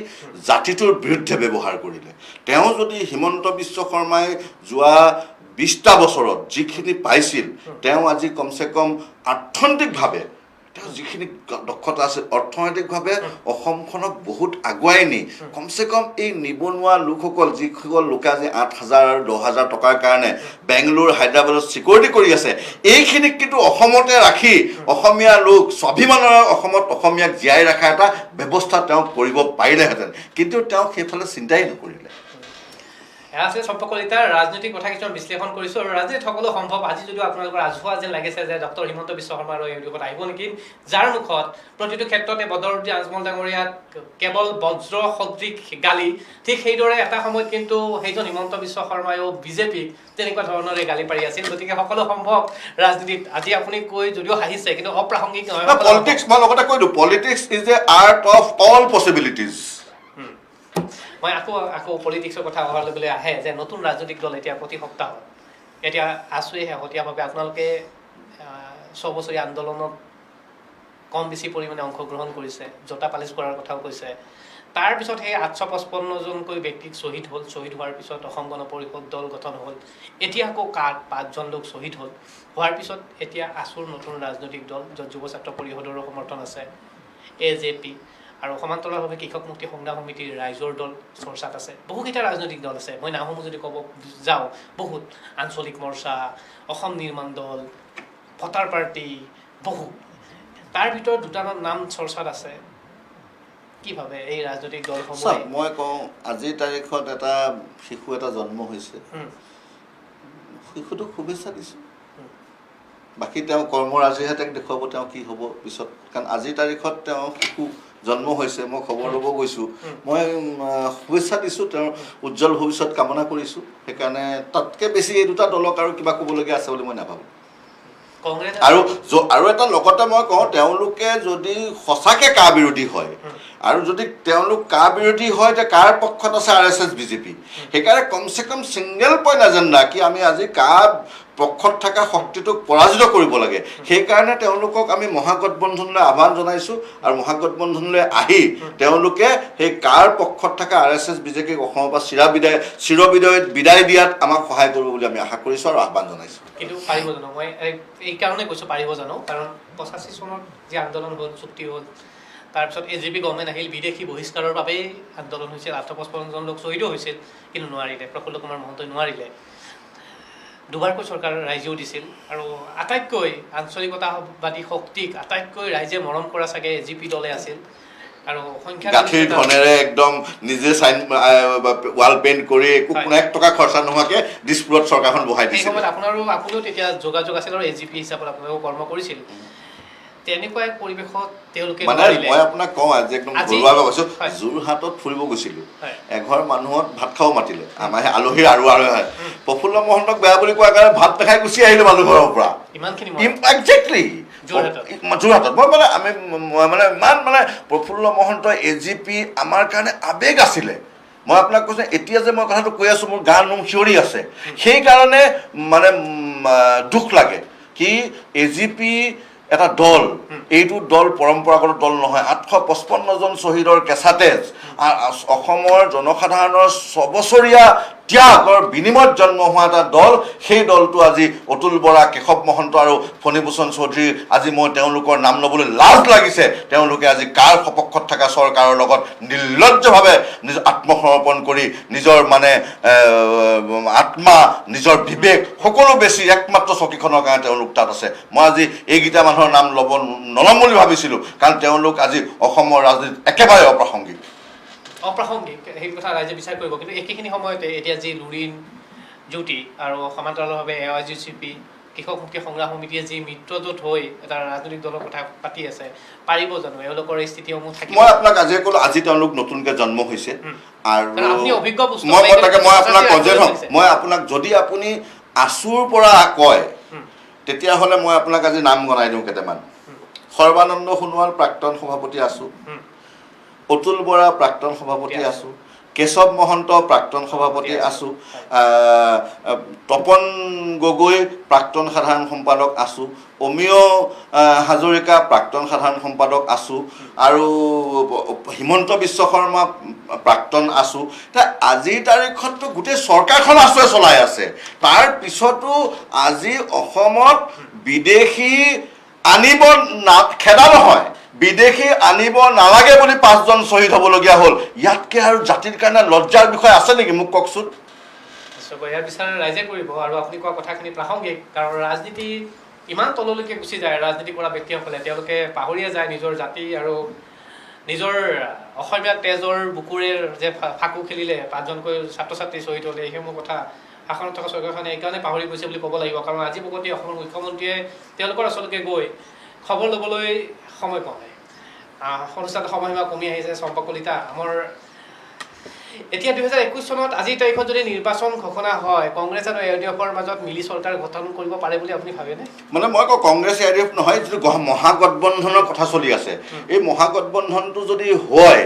জাতিটোৰ বিৰুদ্ধে ব্যৱহাৰ কৰিলে। তেওঁ যদি হিমন্ত বিশ্ব শৰ্মাই যোৱা 20টা বছৰত যিখিনি পাইছিল তেওঁ আজি কমচে কম অৰ্থনৈতিকভাৱে তেওঁ যিখিনি দক্ষতা আছে অৰ্থনৈতিকভাৱে অসমখনক বহুত আগুৱাই নি কমচে কম এই নিবনুৱা লোকসকল যিসকল লোকে আজি 8,000 আৰু 10,000 টকাৰ কাৰণে বেংগলোৰ হায়দৰাবাদত চিকিউৰিটি কৰি আছে এইখিনিক কিন্তু অসমতে ৰাখি অসমীয়া লোক স্বাভিমানৰ অসমত অসমীয়াক জীয়াই ৰখা এটা ব্যৱস্থা তেওঁ কৰিব পাৰিলেহেঁতেন কিন্তু তেওঁ সেইফালে চিন্তাই নকৰিলে এয়া আছিল চম্পক কলিতাৰ ৰাজনৈতিক কথা কিছুমান বিশ্লেষণ কৰিছোঁ আৰু ৰাজনীতিত সকলো সম্ভৱ আজি যদিও আপোনালোকৰ ৰাজহুৱা যেন লাগিছে যে ডক্টৰ হিমন্ত বিশ্ব শৰ্মা আৰু এই দিশত আহিব নেকি যাৰ মুখত প্ৰতিটো ক্ষেত্ৰতে বদৰুদ্দিন আজমল ডাঙৰীয়াক কেৱল বজ্ৰ সদৃশ গালি ঠিক সেইদৰে এটা সময়ত কিন্তু সেইজন হিমন্ত বিশ্ব শৰ্মায়ো বিজেপিক তেনেকুৱা ধৰণৰে গালি পাৰি আছিল গতিকে সকলো সম্ভৱ ৰাজনীতিত আজি আপুনি কৈ যদিও হাঁহিছে কিন্তু অপ্ৰাসংগিক নহয় পলিটিক্স মই লগতে কৈ দিওঁ politics is the art of all possibilities মই আকৌ পলিটিক্সৰ কথা অহালৈ আহে যে নতুন ৰাজনৈতিক দল এতিয়া প্ৰতি সপ্তাহত এতিয়া আছোঁৱে শেহতীয়াভাৱে আপোনালোকে 6 বছৰীয়া আন্দোলনত কম বেছি পৰিমাণে অংশগ্ৰহণ কৰিছে জোতা পালিচ কৰাৰ কথাও কৈছে তাৰপিছত সেই 855জনকৈ ব্যক্তিক শ্বহীদ হ'ল শ্বহীদ হোৱাৰ পিছত অসম গণ পৰিষদ দল গঠন হ'ল এতিয়া আকৌ 5জন লোক শ্বহীদ হ'ল হোৱাৰ পিছত এতিয়া আছুৰ নতুন ৰাজনৈতিক দল য'ত যুৱ ছাত্ৰ পৰিষদৰো সমৰ্থন আছে AJP আৰু সমান্তৰালভাৱে কৃষক মুক্তি সংগ্ৰাম সমিতিৰ ৰাইজৰ দল চৰ্চাত আছে বহুকেইটা ৰাজনৈতিক দল আছে মই নামসমূহ যদি ক'ব যাওঁ বহুত আঞ্চলিক মৰ্চা অসম নিৰ্মাণ দল ভোটাৰ পাৰ্টি বহু তাৰ ভিতৰত দুটামান নাম চৰ্চাত আছে কি ভাবে এই ৰাজনৈতিক দলসমূহ মই কওঁ আজিৰ তাৰিখত এটা শিশু এটা জন্ম হৈছে শিশুটোক শুভেচ্ছা দিছোঁ বাকী তেওঁ কৰ্মৰাজিহে তেওঁক দেখুৱাব তেওঁ কি হ'ব পিছত কাৰণ আজিৰ তাৰিখত তেওঁ শিশু জন্ম হৈছে মই খবৰ ল'ব গৈছোঁ মই শুভেচ্ছা দিছোঁ তেওঁৰ উজ্জ্বল ভৱিষ্যত কামনা কৰিছোঁ সেইকাৰণে তাতকৈ বেছি এই দুটা দলক আৰু কিবা ক'বলগীয়া আছে বুলি মই নাভাবোঁ আৰু এটা লগতে মই কওঁ তেওঁলোকে যদি সঁচাকৈ কা বিৰোধী হয় আৰু যদি তেওঁলোক কা বিৰোধী হয় যে কাৰ পক্ষত আছে RSS BJP সেইকাৰণে কমচে কম ছিংগল পইণ্ট এজেণ্ডা কি আমি আজি কা পক্ষত থকা শক্তিটোক পৰাজিত কৰিব লাগে সেইকাৰণে তেওঁলোকক আমি মহাগঠবন্ধনলৈ আহ্বান জনাইছোঁ আৰু মহাগঠবন্ধনলৈ আহি তেওঁলোকে সেই কাৰ পক্ষত থকা RSS BJPক অসমৰ পৰা বিদায় দিয়াত আমাক সহায় কৰিব বুলি আমি আশা কৰিছোঁ আৰু আহ্বান জনাইছোঁ কিন্তু পাৰিব জানো মই এই কাৰণে কৈছোঁ পাৰিব জানো কাৰণ 85 চনত যি আন্দোলন হ'ল চুক্তি হ'ল তাৰপিছত AJP গভৰ্ণমেণ্ট আহিল বিদেশী বহিষ্কাৰৰ বাবেই আন্দোলন হৈছিল 855জন লোক শ্বহীদো হৈছিল কিন্তু নোৱাৰিলে প্ৰফুল্ল কুমাৰ মহন্তই নোৱাৰিলে দুবাৰকৈ চৰকাৰ ৰাইজেও দিছিল আৰু আটাইতকৈ আঞ্চলিকতাবাদী শক্তিক আটাইতকৈ ৰাইজে মৰম কৰা চাগে AJP দলে আছিল আৰু সংখ্যা গাঁঠিৰ ধনেৰে একদম নিজে চাইন ৱাল পেইণ্ট কৰি একো 1 টকা খৰচা নোহোৱাকৈ দিছপুৰত চৰকাৰখন বহাই দিছিল এই সময়ত আপুনিও তেতিয়া যোগাযোগ আছিল আৰু AJP হিচাপত আপোনালোকে কৰ্ম কৰিছিল তেনেকুৱা এক পৰিৱেশত তেওঁলোকে মানে মই আপোনাক কওঁ আজি একদম ঘৰুৱাভাৱে কৈছোঁ যোৰহাটত ফুৰিব গৈছিলোঁ এঘৰ মানুহত ভাত খাব মাতিলে আমাৰ আলহীৰ আৰু প্ৰফুল্ল মহন্তক বেয়া বুলি কোৱাৰ কাৰণে ভাত নাখাই গুচি আহিলোঁ মানুহ ঘৰৰ পৰা ইমানখিনি একজেক্টলি যোৰহাটত মই মানে ইমান মানে প্ৰফুল্ল মহন্ত AJP আমাৰ কাৰণে আৱেগ আছিলে মই আপোনাক কৈছোঁ এতিয়া যে মই কথাটো কৈ আছোঁ মোৰ গা নোম শিয়ৰি আছে সেইকাৰণে মানে দুখ লাগে কি AJP এটা দল এইটো দল পৰম্পৰাগত দল নহয় 855জন শ্বহীদৰ কেঁচাতেজ অসমৰ জনসাধাৰণৰ 6 বছৰীয়া ত্যাগৰ বিনিময়ত জন্ম হোৱা এটা দল সেই দলটো আজি অতুল বৰা কেশৱ মহন্ত আৰু ফণীভূষণ চৌধুৰী আজি মই তেওঁলোকৰ নাম ল'বলৈ লাজ লাগিছে তেওঁলোকে আজি কাৰ সপক্ষত থকা চৰকাৰৰ লগত নিৰ্লজ্জভাৱে নিজ আত্মসমৰ্পণ কৰি নিজৰ মানে আত্মা নিজৰ বিবেক সকলো বেছি একমাত্ৰ চকীখনৰ কাৰণে তেওঁলোক তাত আছে মই আজি এইকেইটা মানুহৰ নাম নল'ম বুলি ভাবিছিলোঁ কাৰণ তেওঁলোক আজি অসমৰ ৰাজনীতিত একেবাৰে অপ্ৰাসংগিক সেই কথা ৰাইজে বিচাৰ কৰিব কিন্তু একেখিনি সময়তে এতিয়া যি লুৰিণ জ্যোতি আৰু সমান্তৰালভাৱে AIGCP কৃষক মুক্তি সংগ্ৰাম সমিতিয়ে যি মিত্ৰজোঁট হৈ এটা ৰাজনৈতিক দলৰ কথা পাতি আছে পাৰিব জানো এওঁলোকৰ এই স্থিতিসমূহ থাকিব মই আপোনাক আজি ক'লো আজি তেওঁলোক নতুনকৈ জন্ম হৈছে আৰু আপুনি অভিজ্ঞ মই আপোনাক যদি আপুনি আছুৰ পৰা কয় তেতিয়াহ'লে মই আপোনাক আজি নাম গনাই দিওঁ কেইটামান সৰ্বানন্দ সোণোৱাল প্ৰাক্তন সভাপতি আছু অতুল বৰা প্ৰাক্তন সভাপতি আছু কেশৱ মহন্ত প্ৰাক্তন সভাপতি আছোঁ, তপন গগৈ প্ৰাক্তন সাধাৰণ সম্পাদক আছোঁ, অমিয় হাজৰিকা প্ৰাক্তন সাধাৰণ সম্পাদক আছোঁ, আৰু হিমন্ত বিশ্ব শৰ্মা প্ৰাক্তন আছোঁ। আজিৰ তাৰিখততো গোটেই চৰকাৰখন আছোৱে চলাই আছে। তাৰ পিছতো আজি অসমত বিদেশী আনিব খেদা নহয়, বিদেশী আনিব নালাগে বুলি 5জন শ্বহীদ হ'বলগীয়া হ'ল। ইয়াতকৈ আৰু জাতিৰ কাৰণে লজ্জাৰ বিষয় আছে নেকি? মোক কওকচোন। ইয়াৰ বিচাৰ ৰাইজে কৰিব। আৰু আপুনি কোৱা কথাখিনি প্ৰাসংগিক, কাৰণ ৰাজনীতি ইমান তললৈকে গুচি যায়। ৰাজনীতি কৰা ব্যক্তিসকলে তেওঁলোকে পাহৰিয়ে যায় নিজৰ জাতি আৰু নিজৰ অসমীয়া তেজৰ বুকুৰে যে ফাকু খেলিলে 5জনকৈ ছাত্ৰ ছাত্ৰী শ্বহীদ হ'লে, এইসমূহ কথা শাসনত থকা চৰকাৰখনে এইকাৰণে পাহৰি গৈছে বুলি ক'ব লাগিব। কাৰণ আজি প্ৰগতি অসমৰ মুখ্যমন্ত্ৰীয়ে তেওঁলোকৰ ওচৰলৈকে গৈ খবৰ ল'বলৈ সময় পোৱা নাই। অনুষ্ঠানত সময়সীমা কমি আহিছে। চম্পা কলিতা, আমাৰ এতিয়া 2021 চনত আজিৰ তাৰিখত যদি নিৰ্বাচন ঘোষণা হয়, কংগ্ৰেছ আৰু AUDFৰ মাজত মিলি চৰকাৰ গঠন কৰিব পাৰে বুলি আপুনি ভাবেনে? মানে মই কওঁ কংগ্ৰেছ AUDF নহয়, যিটো মহাগঠবন্ধনৰ কথা চলি আছে, এই মহাগঠবন্ধনটো যদি হয়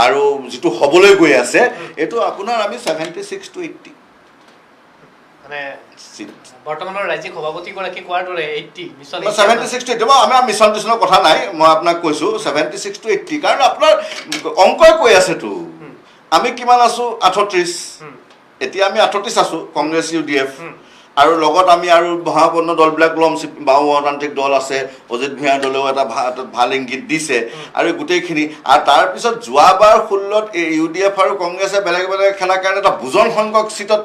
আৰু যিটো হ'বলৈ গৈ আছে, এইটো আপোনাৰ আমি 76 to 80 মানে বৰ্তমানৰ ৰাজ্যিক সভাপতিগৰাকী কোৱাৰ দৰে 76 to 80 আমাৰ মিছন টিছনৰ কথা নাই, মই আপোনাক কৈছোঁ 76 to 80, কাৰণ আপোনাৰ অংকই কৈ আছেতো। আমি কিমান আছোঁ? 38। এতিয়া আমি 38 আছোঁ, কংগ্ৰেছ UDF, আৰু লগত আমি আৰু মহাপন্ন দলবিলাক ল'ম। বাও গণতান্ত্ৰিক দল আছে, অজিত ভূঞাৰ দলেও এটা ভাল ইংগিত দিছে, আৰু গোটেইখিনি। আৰু তাৰপিছত যোৱাবাৰ 16ত UDF আৰু কংগ্ৰেছে বেলেগ বেলেগ খেলাৰ কাৰণে এটা বুজন সংখ্যক চিটত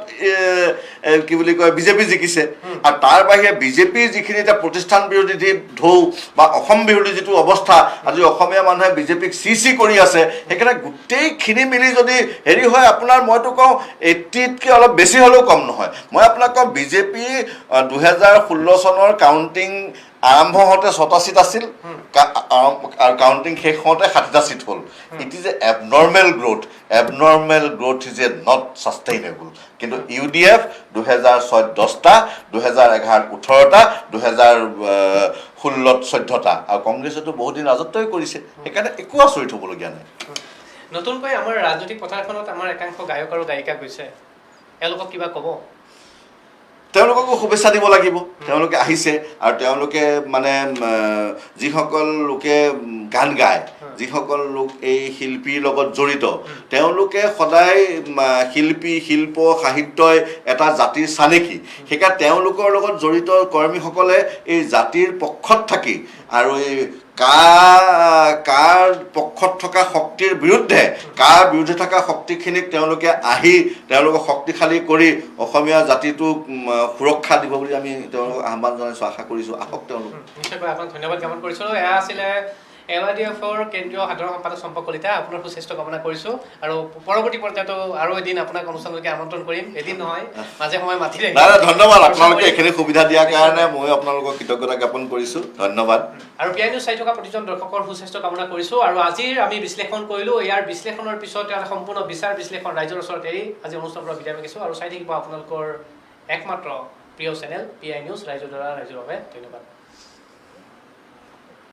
কি বুলি কয় বিজেপি জিকিছে। আৰু তাৰ বাহিৰে বিজেপিৰ যিখিনি এতিয়া প্ৰতিষ্ঠান বিৰোধী ঢৌ বা অসম বিৰোধী যিটো অৱস্থা, আজি অসমীয়া মানুহে বিজেপিক চি কৰি আছে, সেইকাৰণে গোটেইখিনি মিলি যদি হেৰি হয়, আপোনাৰ মইতো কওঁ 80তকৈ অলপ বেছি হ'লেও কম নহয়। মই আপোনাক কওঁ বিজেপি 2016 চনৰ কাউণ্টিং আৰম্ভ হওঁতে 6টা চিট আছিল, আৰু কাউণ্টিং শেষ হওঁতে 60টা চিট হ'ল। It is a abnormal growth is a not sustainable. কিন্তু UDF 2006 10টা, 2011 18টা, 2016 14টা, আৰু কংগ্ৰেছেতো বহুত দিন ৰাজত্বই কৰিছে। সেইকাৰণে একো আচৰিত হ'বলগীয়া নাই। নতুনকৈ আমাৰ ৰাজনৈতিক পথাৰখনত আমাৰ একাংশ গায়ক আৰু গায়িকা গৈছে, এওঁলোকক কিবা ক'ব? তেওঁলোককো শুভেচ্ছা দিব লাগিব। তেওঁলোকে আহিছে, আৰু তেওঁলোকে মানে যিসকল লোকে গান গায়, যিসকল লোক এই শিল্পীৰ লগত জড়িত, তেওঁলোকে সদায় শিল্প সাহিত্যই এটা জাতিৰ চানেকি। সেইকাৰণে তেওঁলোকৰ লগত জড়িত কৰ্মীসকলে এই জাতিৰ পক্ষত থাকি, আৰু এই কাৰ পক্ষত থকা শক্তিৰ বিৰুদ্ধে, কাৰ বিৰুদ্ধে থকা শক্তিখিনিক তেওঁলোকে আহি তেওঁলোকক শক্তিশালী কৰি অসমীয়া জাতিটোক সুৰক্ষা দিব বুলি আমি তেওঁলোকক আহ্বান জনাইছোঁ, আশা কৰিছোঁ। আহক তেওঁলোক। নিশ্চয়কৈ আপোনাক ধন্যবাদ জ্ঞাপন কৰিছোঁ। এয়া আছিলে AUDFৰ কেন্দ্ৰীয় সাধাৰণ সম্পাদক চম্পা কলিতা। আপোনাৰ সুস্বাস্থ্য কামনা কৰিছোঁ, আৰু পৰৱৰ্তী পৰ্যায়তো আৰু এদিন আপোনাক অনুষ্ঠানলৈকে আমন্ত্ৰণ কৰিম। এদিন নহয়, মাজে সময়ে মাতিলে। ধন্যবাদ আপোনালোকে এইখিনি সুবিধা দিয়াৰ কাৰণে। মই আপোনালোকক কৃতজ্ঞতা জ্ঞাপন কৰিছোঁ। ধন্যবাদ। আৰু PI নিউজ চাই থকা প্ৰতিজন দৰ্শকৰ সুস্বাস্থ্য কামনা কৰিছোঁ। আৰু আজিৰ আমি বিশ্লেষণ কৰিলোঁ। ইয়াৰ বিশ্লেষণৰ পিছত সম্পূৰ্ণ বিচাৰ বিশ্লেষণ ৰাইজৰ ওচৰত এৰি আজি অনুষ্ঠানৰ পৰা বিদায় মাগিছোঁ। আৰু চাই থাকিব আপোনালোকৰ একমাত্ৰ প্ৰিয় চেনেল PI নিউজ, ৰাইজৰ দ্বাৰা ৰাইজৰ বাবে। ধন্যবাদ।